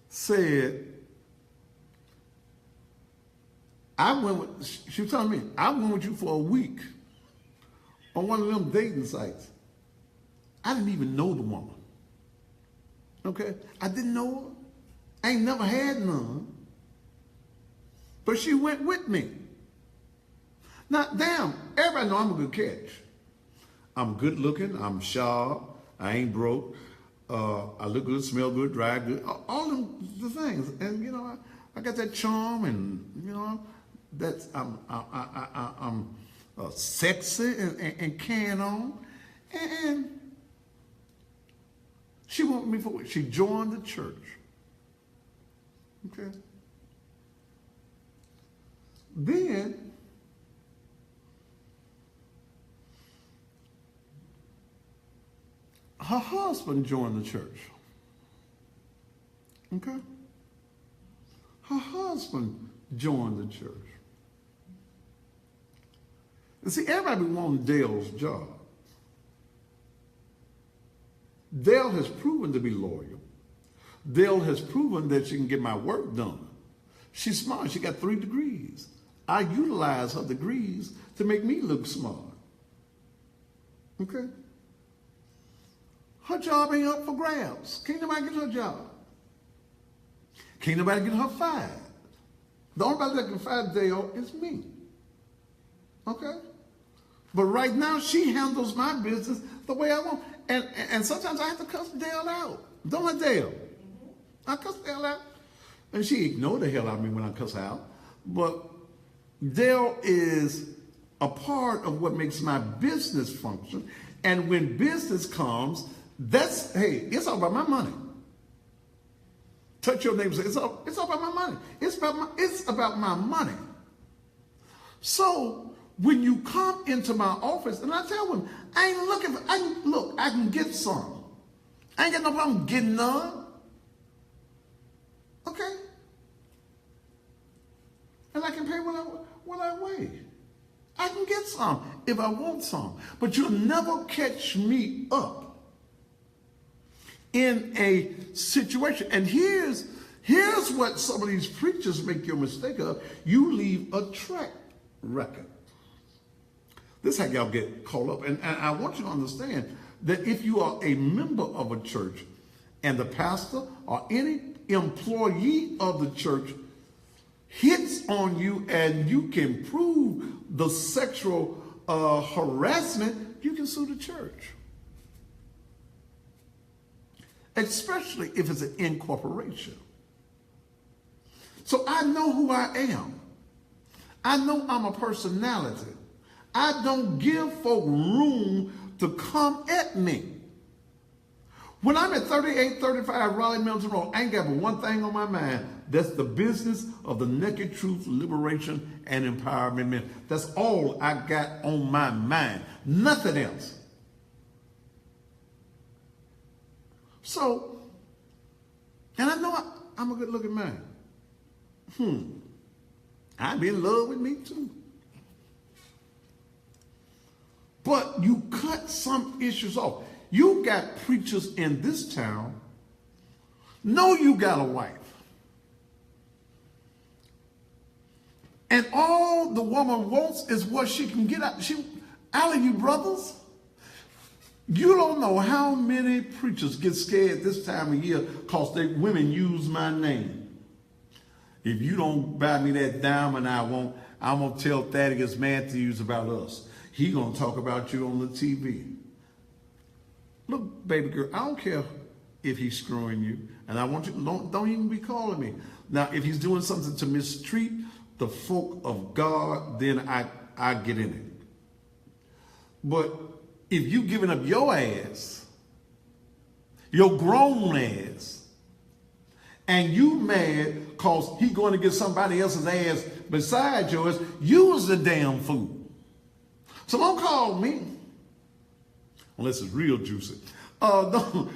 said, she was telling me, I went with you for a week on one of them dating sites. I didn't even know the woman. Okay? I didn't know her. I ain't never had none. But she went with me. Now, damn, everybody know I'm a good catch. I'm good looking, I'm sharp, I ain't broke, I look good, smell good, drive good, all them the things. And, you know, I got that charm and, you know, that's, I'm sexy and carrying on. And she wanted me for, she joined the church. Okay. Then, her husband joined the church. Okay? Her husband joined the church. And see, everybody wanted Dale's job. Dale has proven to be loyal. Dale has proven that she can get my work done. She's smart. She got 3 degrees. I utilize her degrees to make me look smart. Okay? Her job ain't up for grabs. Can't nobody get her job. Can't nobody get her fired. The only person that can fire Dale is me. Okay? But right now, she handles my business the way I want. And sometimes I have to cuss Dale out. Don't I, Dale? I cuss Dale out. And she ignored the hell out of me when I cuss out. But Dale is a part of what makes my business function. And when business comes, that's, hey, it's all about my money. Touch your neighbor and say, it's all about my money. It's about my money. So when you come into my office, and I tell them, I ain't looking for, I can get some. I ain't got no problem getting none. Okay? And I can pay what I weigh. I can get some if I want some. But you'll never catch me up in a situation. And here's what some of these preachers make your mistake of. You leave a track record. This is how y'all get caught up. And I want you to understand that if you are a member of a church and the pastor or any employee of the church hits on you and you can prove the sexual harassment, you can sue the church. Especially if it's an incorporation. So I know who I am. I know I'm a personality. I don't give folk room to come at me. When I'm at 3835 Raleigh Milton Road, I ain't got but one thing on my mind. That's the business of the naked truth, liberation, and empowerment. That's all I got on my mind. Nothing else. So, and I know I'm a good looking man. I'd be in love with me too. But you cut some issues off. You got preachers in this town. Know you got a wife. And all the woman wants is what she can get out. All of you brothers, you don't know how many preachers get scared this time of year because women use my name. If you don't buy me that diamond, I'm going to tell Thaddeus Matthews about us. He going to talk about you on the TV. Look, baby girl, I don't care if he's screwing you. And I want you, don't even be calling me. Now, if he's doing something to mistreat the folk of God, then I get in it. But if you giving up your ass, your grown ass, and you mad because he going to get somebody else's ass besides yours, you was the damn fool. So don't call me unless it's real juicy. Don't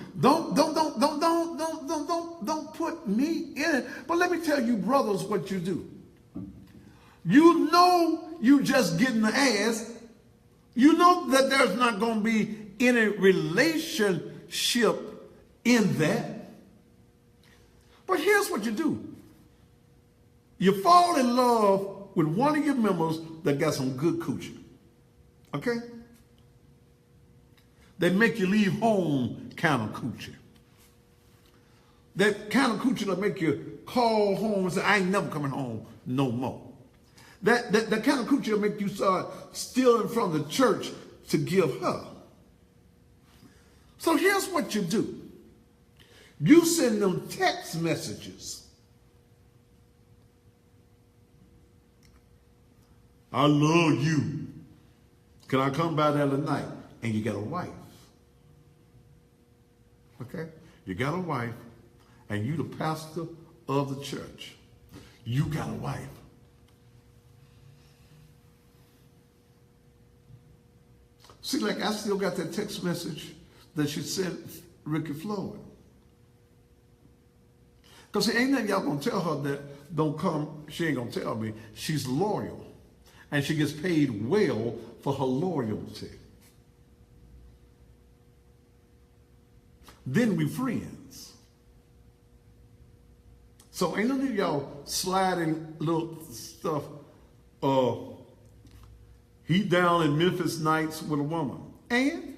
put me in it. But let me tell you, brothers, what you do. You know you just getting the ass. You know that there's not going to be any relationship in that. But here's what you do. You fall in love with one of your members that got some good coochie. Okay? They make you leave home kind of coochie. That kind of coochie that make you call home and say, I ain't never coming home no more. That kind of coochie that make you start stealing from the church to give her. So here's what you do. You send them text messages. I love you. Can I come by there tonight? And you got a wife. Okay? You got a wife, and you the pastor of the church. You got a wife. See, like I still got that text message that she sent Ricky Floyd. Because ain't nothing y'all gonna tell her that don't come, she ain't gonna tell me. She's loyal. And she gets paid well for her loyalty. Then we friends. So ain't none of y'all sliding little stuff. He down in Memphis nights with a woman. And?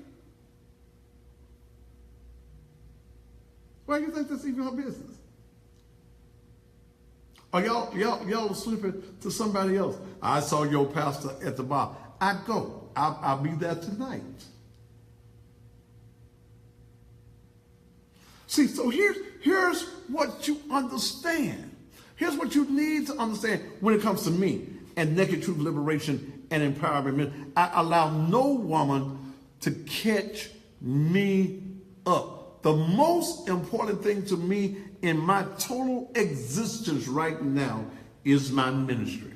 Why do you think that's even her business? Or y'all sleeping to somebody else. I saw your pastor at the bar. I go. I'll be there tonight. See, so here's what you understand. Here's what you need to understand when it comes to me and Naked Truth Liberation and Empowerment. I allow no woman to catch me up. The most important thing to me in my total existence right now is my ministry.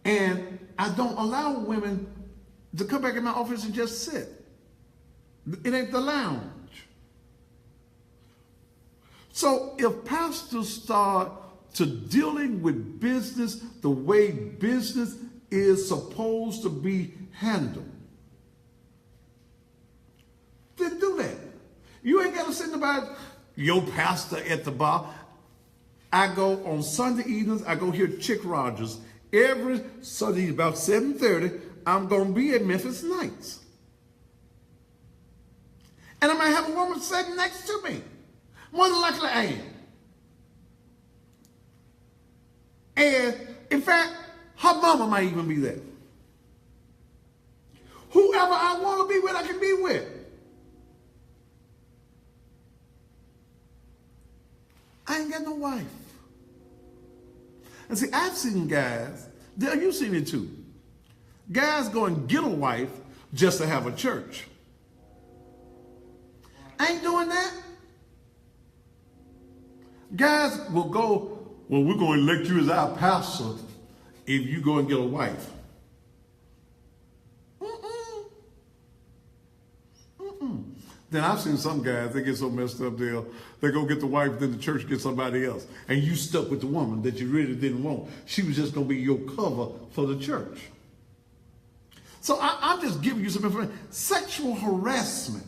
And I don't allow women to come back in my office and just sit. It ain't the lounge. So if pastors start to dealing with business the way business is supposed to be handled, then do that. You ain't got to send about your pastor at the bar. I go on Sunday evenings, I go hear Chick Rogers. Every Sunday about 7:30, I'm going to be at Memphis Nights. And I might have a woman sitting next to me. More than likely I am. And in fact, her mama might even be there. Whoever I want to be with, I can be with. I ain't got no wife. And see, I've seen guys, you've seen it too. Guys go and get a wife just to have a church. I ain't doing that. Guys will go, well, we're going to elect you as our pastor if you go and get a wife. Then I've seen some guys, they get so messed up, they go get the wife, then the church gets somebody else. And you stuck with the woman that you really didn't want. She was just going to be your cover for the church. So I'm just giving you some information. Sexual harassment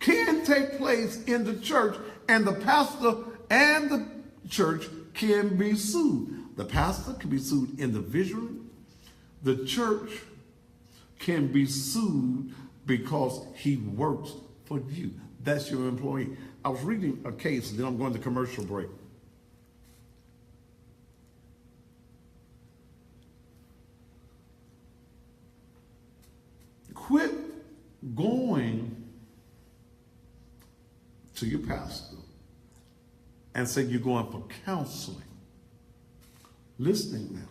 can take place in the church, and the pastor and the church can be sued. The pastor can be sued individually. The church can be sued because he works for you. That's your employee. I was reading a case, and then I'm going to commercial break. Quit going to your pastor and say you're going for counseling. Listening now.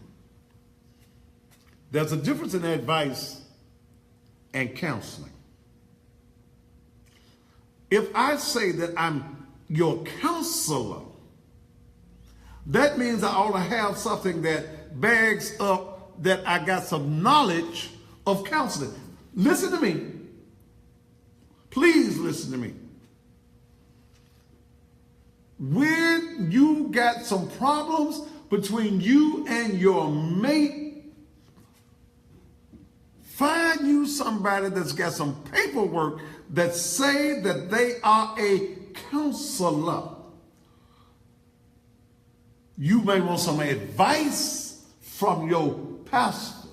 There's a difference in advice and counseling. If I say that I'm your counselor, that means I ought to have something that bags up that I got some knowledge of counseling. Listen to me. Please listen to me. When you got some problems between you and your mate, find find you somebody that's got some paperwork that say that they are a counselor. You may want some advice from your pastor,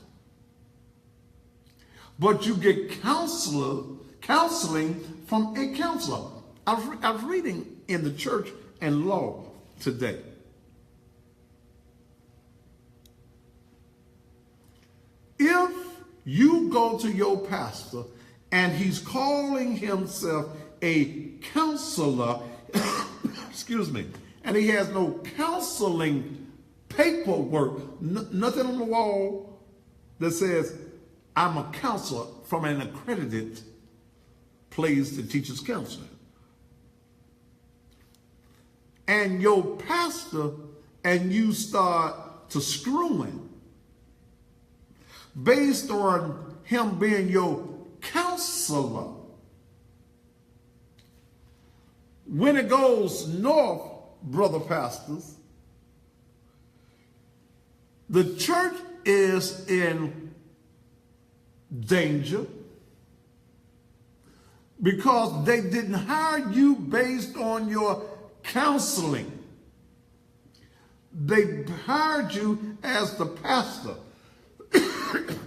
but you get counseling from a counselor. I was reading in the Church and Law today. If you go to your pastor and he's calling himself a counselor, excuse me, and he has no counseling paperwork, nothing on the wall that says, I'm a counselor from an accredited place that teaches counseling. And your pastor and you start to screwing based on him being your counselor. When it goes north, brother pastors, the church is in danger because they didn't hire you based on your counseling. They hired you as the pastor.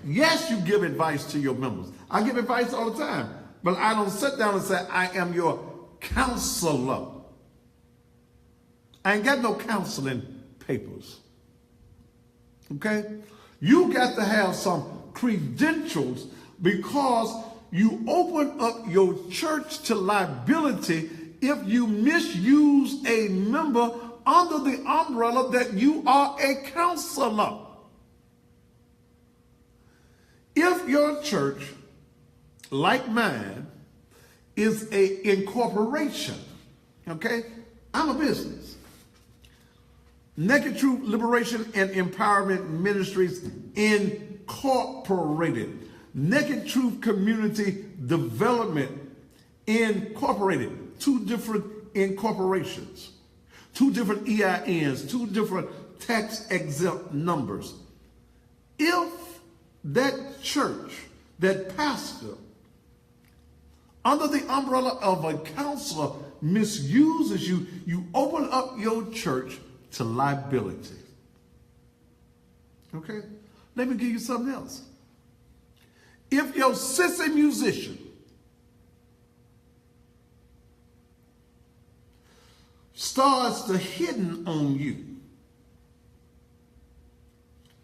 Yes, you give advice to your members. I give advice all the time, but I don't sit down and say, I am your counselor. I ain't got no counseling papers. Okay? You got to have some credentials because you open up your church to liability if you misuse a member under the umbrella that you are a counselor. If your church, like mine, is a incorporation, okay? I'm a business. Naked Truth Liberation and Empowerment Ministries Incorporated. Naked Truth Community Development Incorporated. 2 different incorporations. 2 different EINs. 2 different tax exempt numbers. If that church, that pastor, under the umbrella of a counselor misuses you, you open up your church to liability. Okay? Let me give you something else. If your sissy musician starts to hitting on you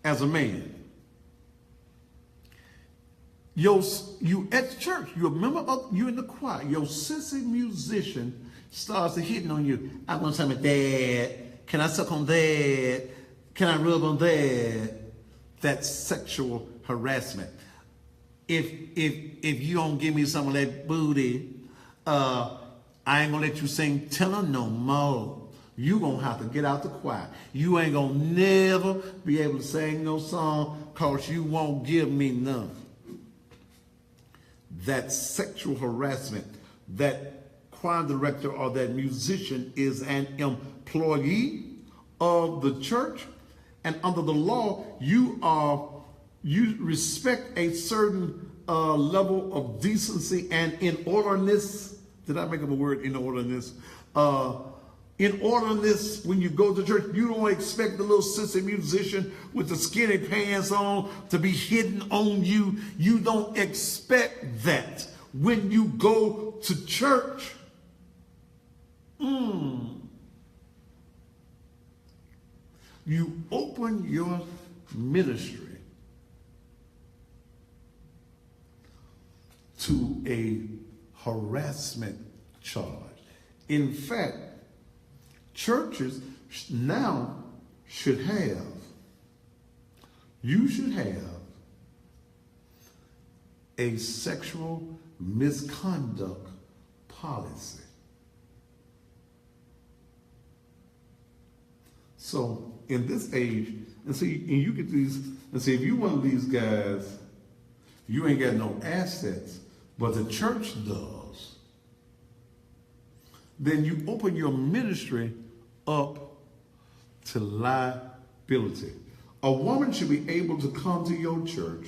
as a man, you at church, you're a member of, you in the choir, your sissy musician starts to hitting on you. I want some of that. Can I suck on that? Can I rub on that? That's sexual harassment. If you don't give me some of that booty, I ain't gonna let you sing tenor no more. You gonna have to get out the choir. You ain't gonna never be able to sing no song because you won't give me none. That sexual harassment. That choir director or that musician is an employee of the church, and under the law, you respect a certain level of decency and in orderliness. Did I make up a word, in orderliness? In orderliness, when you go to church, you don't expect the little sissy musician with the skinny pants on to be hitting on you. You don't expect that when you go to church. You open your ministry to a harassment charge. In fact, churches now should have a sexual misconduct policy. So in this age, and you get these, and see, if you one of these guys, you ain't got no assets, but the church does, then you open your ministry up to liability. A woman should be able to come to your church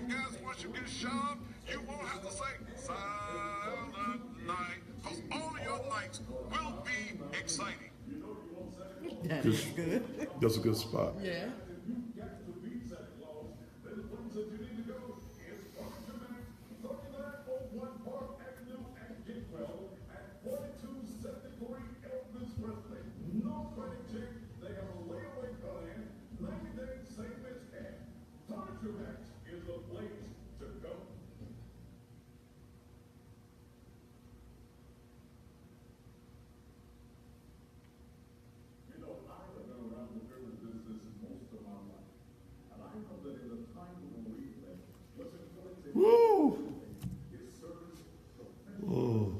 And guys, once you get sharp, you won't have to say silent night, because all of your nights will be exciting. That is good. That's a good spot. Yeah. Woo! Oh.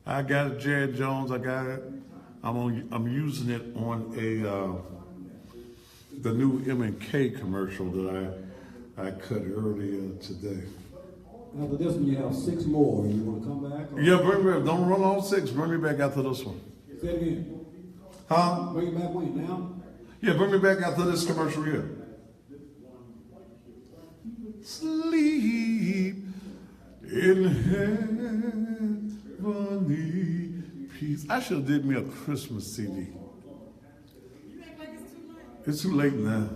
I got it, Jared Jones. I got it. I'm using it on the new M&K commercial that I cut earlier today. After this one, you have 6 more. You want to come back? Or? Yeah, bring me. Don't run on 6. Bring me back after this one. Say it again. Huh? Bring it back when? Now? Yeah, bring me back after this commercial here. Sleep in heavenly peace. I should have did me a Christmas CD. You act like it's too late. It's too late now.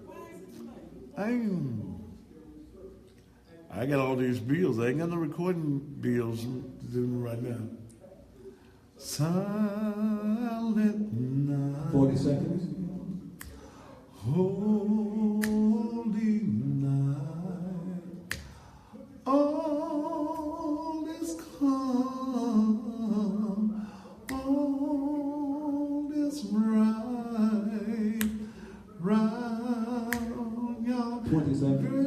Why is it too late? I got all these bills. I ain't got no recording bills to do right now. Silent night. 40 seconds. Holy night. All is calm. All is bright. Round your 20 seconds.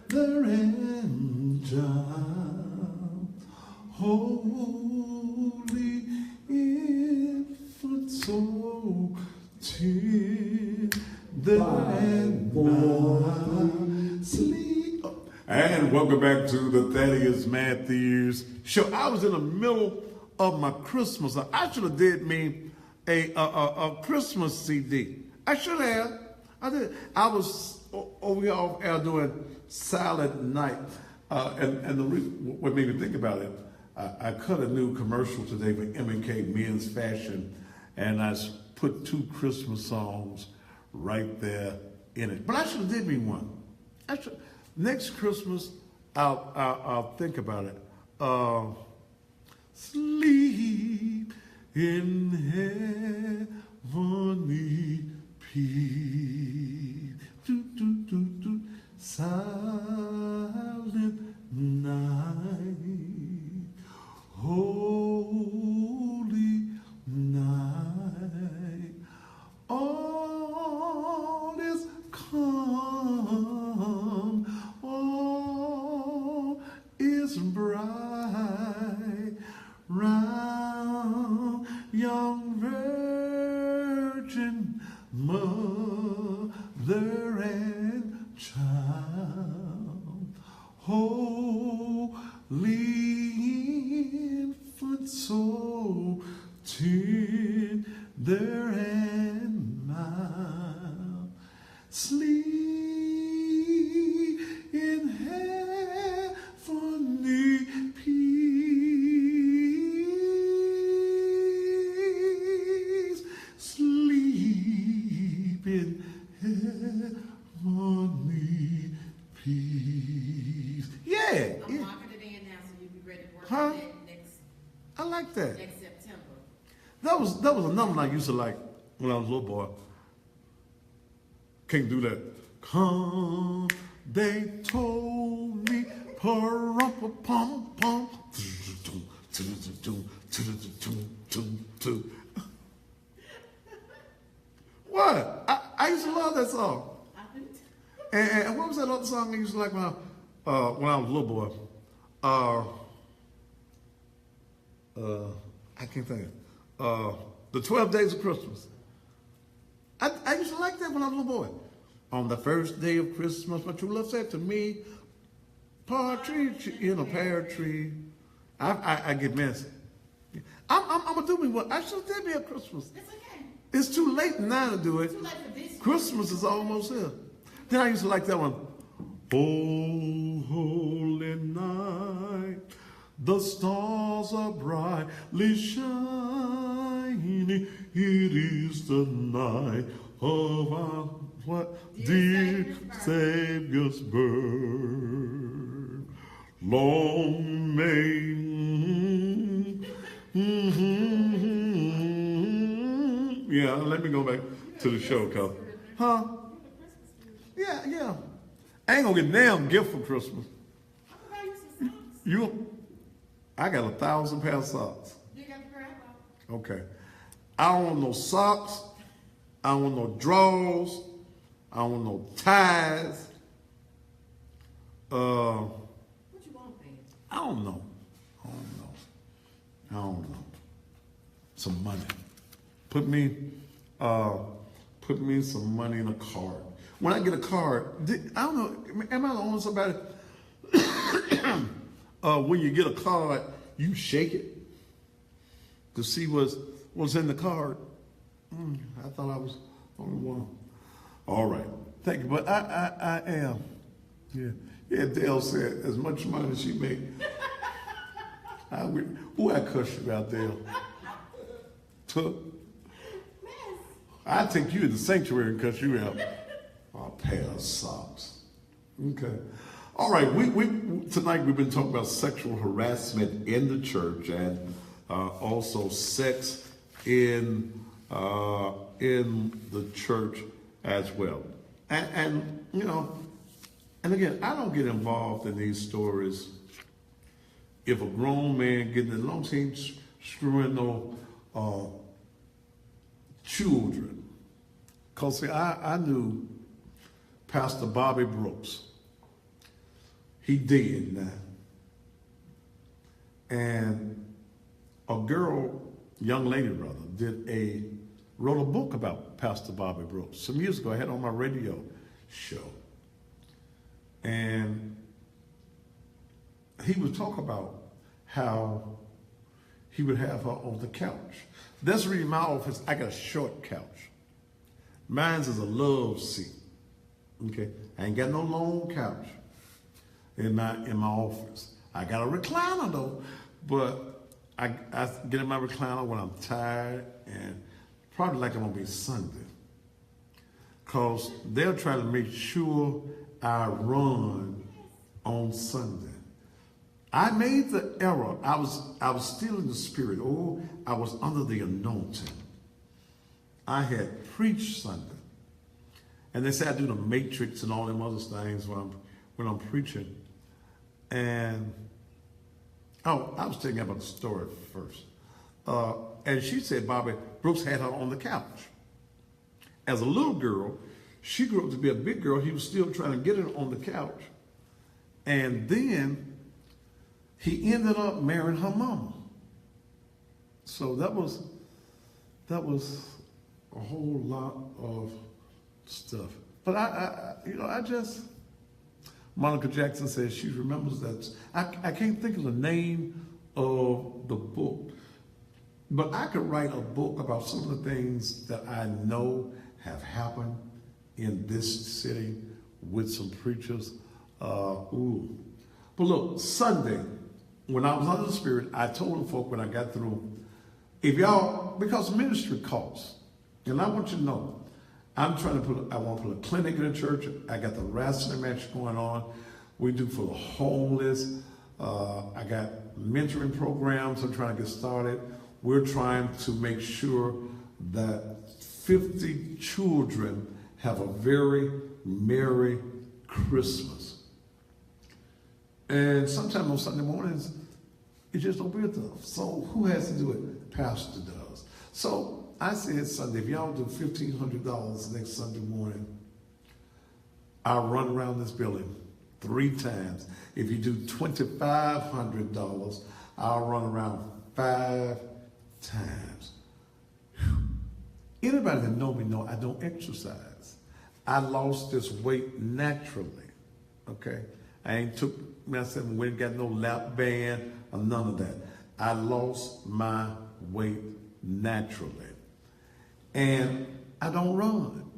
Mother and child, holy infant, so tender and mild, sleep. And welcome back to the Thaddeus Matthews Show. I was in the middle of my Christmas. I should have did me a Christmas CD. I should have. I did. I was over here off air doing Silent Night, and the reason what made me think about it, I cut a new commercial today for M&K Men's Fashion, and I put 2 Christmas songs right there in it. But I should have did me one. Next Christmas, I'll think about it. Sleep in heavenly peace. Do, do, do, do. Silent night. Holy night. All is calm. All is bright. Round young virgin mother and child, holy infant, so tender and mild, sleep in heavenly peace, sleep in heavenly peace. Yeah. I'm Yeah. marking it in now, so you'll be ready to work Huh? on that I like that. next September. That was another one I used to like when I was a little boy. Can't do that. Come, they told me, pum. What? I used to love that song. I think. And what was that other song I used to like when I was a little boy? I can't think of it. The 12 Days of Christmas. I used to like that when I was a little boy. On the first day of Christmas, my true love said to me, partridge in a pear tree. I get messy. I'm gonna do me what I should did me at Christmas. It's okay. It's too late now to do it. Too late for this year. Christmas is almost here. Then I used to like that one. Oh, holy night, the stars are brightly shining. It is the night of our what? Dear Savior's birth. Long may yeah, let me go back to the show, cuz. Huh? Yeah. I ain't gonna get a damn gift for Christmas. I'm gonna buy you some socks. I got 1,000 pair of socks. You got the grab out. Okay. I don't want no socks. I don't want no drawers. I don't want no ties. What you want, man? I don't know. Some money. Put me some money in a card. When I get a card, I don't know, am I the only somebody? When you get a card, you shake it to see what's in the card. I thought I was the only one. All right, thank you. But I am. Yeah. Dale said as much money as she make. I cuss you out, Dale. I take you to the sanctuary and cuss you out. A pair of socks. Okay. All right. Tonight we've been talking about sexual harassment in the church and also sex in the church as well. And you know, and again, I don't get involved in these stories. If a grown man getting as long as he ain't screwing no children. Because see, I knew Pastor Bobby Brooks. He dead now. And a young lady rather, wrote a book about Pastor Bobby Brooks. Some years ago, I had on my radio show. And he would talk about how he would have her on the couch. That's the reason my office, I got a short couch. Mine's is a love seat. Okay, I ain't got no long couch in my office. I got a recliner though, but I get in my recliner when I'm tired and probably like I'm gonna be Sunday. Cause they'll try to make sure I run on Sunday. I made the error. I was still in the spirit. Oh, I was under the anointing. I had preached Sunday. And they say I do the matrix and all them other things when I'm preaching. And I was telling you about the story first. And she said Bobby Brooks had her on the couch. As a little girl, she grew up to be a big girl. He was still trying to get her on the couch. And then he ended up marrying her mama. So that was a whole lot of stuff. But Monica Jackson says she remembers that. I can't think of the name of the book, but I could write a book about some of the things that I know have happened in this city with some preachers. But look, Sunday, when I was under the Spirit, I told the folk when I got through, because ministry costs, and I want you to know, I want to put a clinic in the church. I got the wrestling match going on. We do for the homeless. I got mentoring programs I'm trying to get started. We're trying to make sure that 50 children have a very Merry Christmas. And sometimes on Sunday mornings, it just don't be enough. So who has to do it? The pastor does. So I said Sunday, if y'all do $1,500 next Sunday morning, I'll run around this building 3 times. If you do $2,500, I'll run around 5 times. Whew. Anybody that know me know I don't exercise. I lost this weight naturally, okay? I ain't took myself and went and got no lap band or none of that. I lost my weight naturally. And I don't run.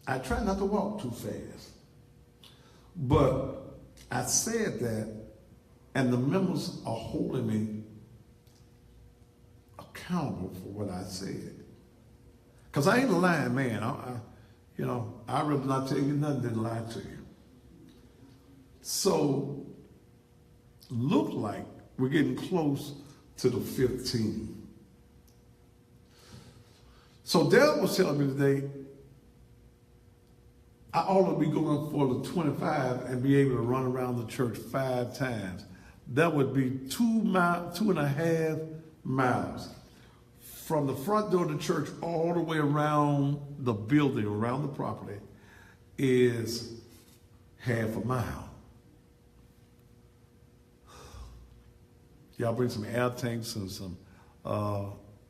I try not to walk too fast. But I said that, and the members are holding me accountable for what I said. Because I ain't a lying man. I'd rather not tell you nothing than lie to you. So, look like we're getting close to the 15. So Dale was telling me today, I ought to be going for the 25 and be able to run around the church 5 times. That would be 2.5 miles. From the front door of the church all the way around the building, around the property, is half a mile. Y'all bring some air tanks and some,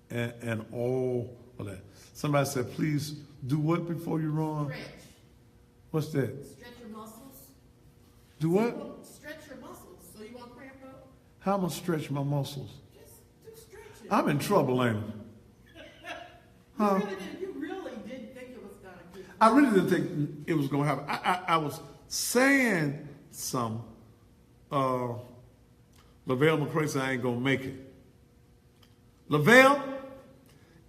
and all of that. Somebody said, please do what before you run? Stretch. What's that? Stretch your muscles. Do what? Stretch your muscles so you won't cramp up. How am I stretch my muscles? Just do stretching. I'm in trouble, ain't I? Huh? You really didn't think it was gonna get. I really didn't think it was going to happen. I was saying some, Lavelle McCray said I ain't going to make it. Lavelle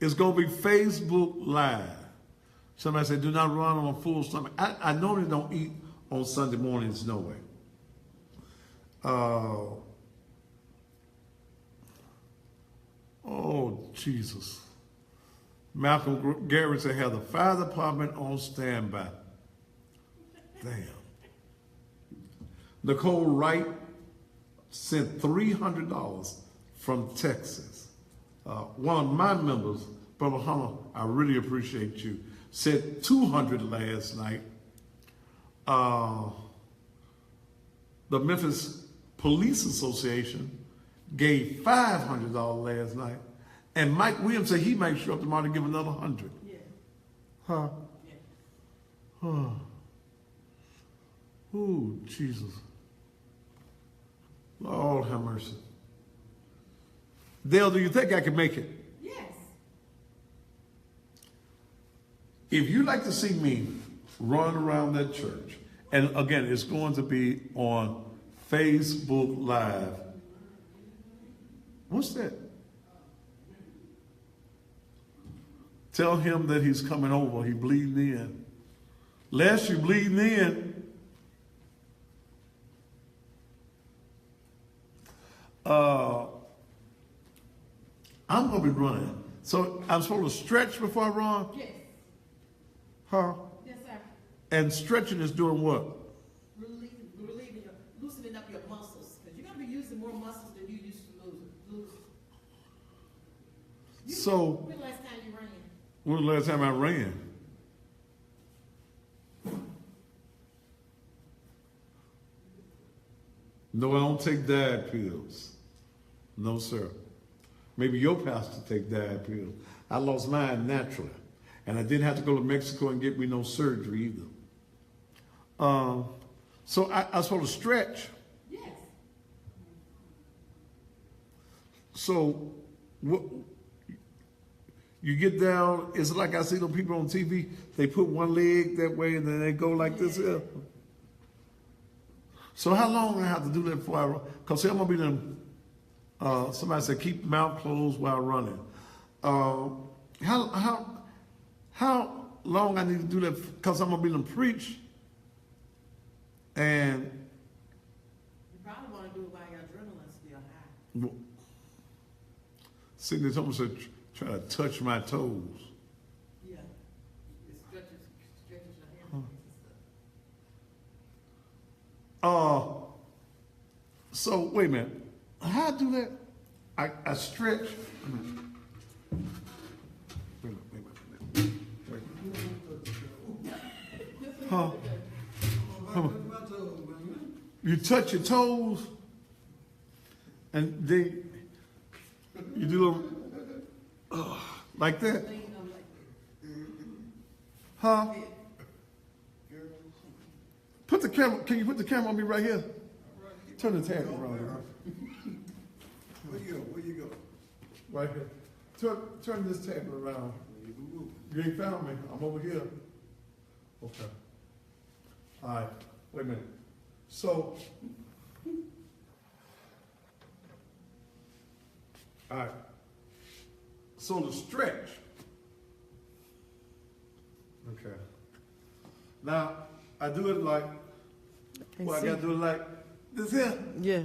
is going to be Facebook Live. Somebody said, do not run on a full stomach. I normally don't eat on Sunday mornings, no way. Oh, Jesus. Malcolm Garrett said, have the fire department on standby. Damn. Nicole Wright sent $300 from Texas. One of my members, Brother Hunter, I really appreciate you, sent $200 last night. The Memphis Police Association gave $500 last night. And Mike Williams said he might show up tomorrow to give another $100. Yeah. Huh? Yeah. Huh. Ooh, Jesus. Lord have mercy. Dale, do you think I can make it? Yes. If you'd like to see me run around that church, and again, it's going to be on Facebook Live. What's that? Tell him that he's coming over. He bleeding in. Lest you bleeding in. I'm going to be running. So I'm supposed to stretch before I run? Yes. Huh? Yes, sir. And stretching is doing what? Loosening up your muscles. Because you're going to be using more muscles than you used to lose. So, When the last time you ran? when was the last time I ran? No, I don't take diet pills. No, sir. Maybe your pastor take diet pills. I lost mine naturally. And I didn't have to go to Mexico and get me no surgery either. So I was supposed to stretch. Yes. So what, you get down, it's like I see those people on TV, they put one leg that way and then they go like this here. So how long do I have to do that before I run? Because I'm going to be them, somebody said keep mouth closed while running. How long I need to do that? Because I'm going to be them preach. And You probably want to do it while your adrenaline's still high. Sydney told me, said, try to touch my toes. Yeah. It stretches your hamstrings and stuff. So wait a minute. How I do that? I stretch. Wait a minute. Huh? You touch your toes, and then you do like that. Huh? Put the camera, can you put the camera on me right here? Turn the tab around here. Where you go? Where you go? Right here. Turn this tab around. You ain't found me. I'm over here. Okay. All right. Wait a minute. So, all right. So the stretch. Okay. Now, I do it like, well, I gotta do it like this here. Yeah.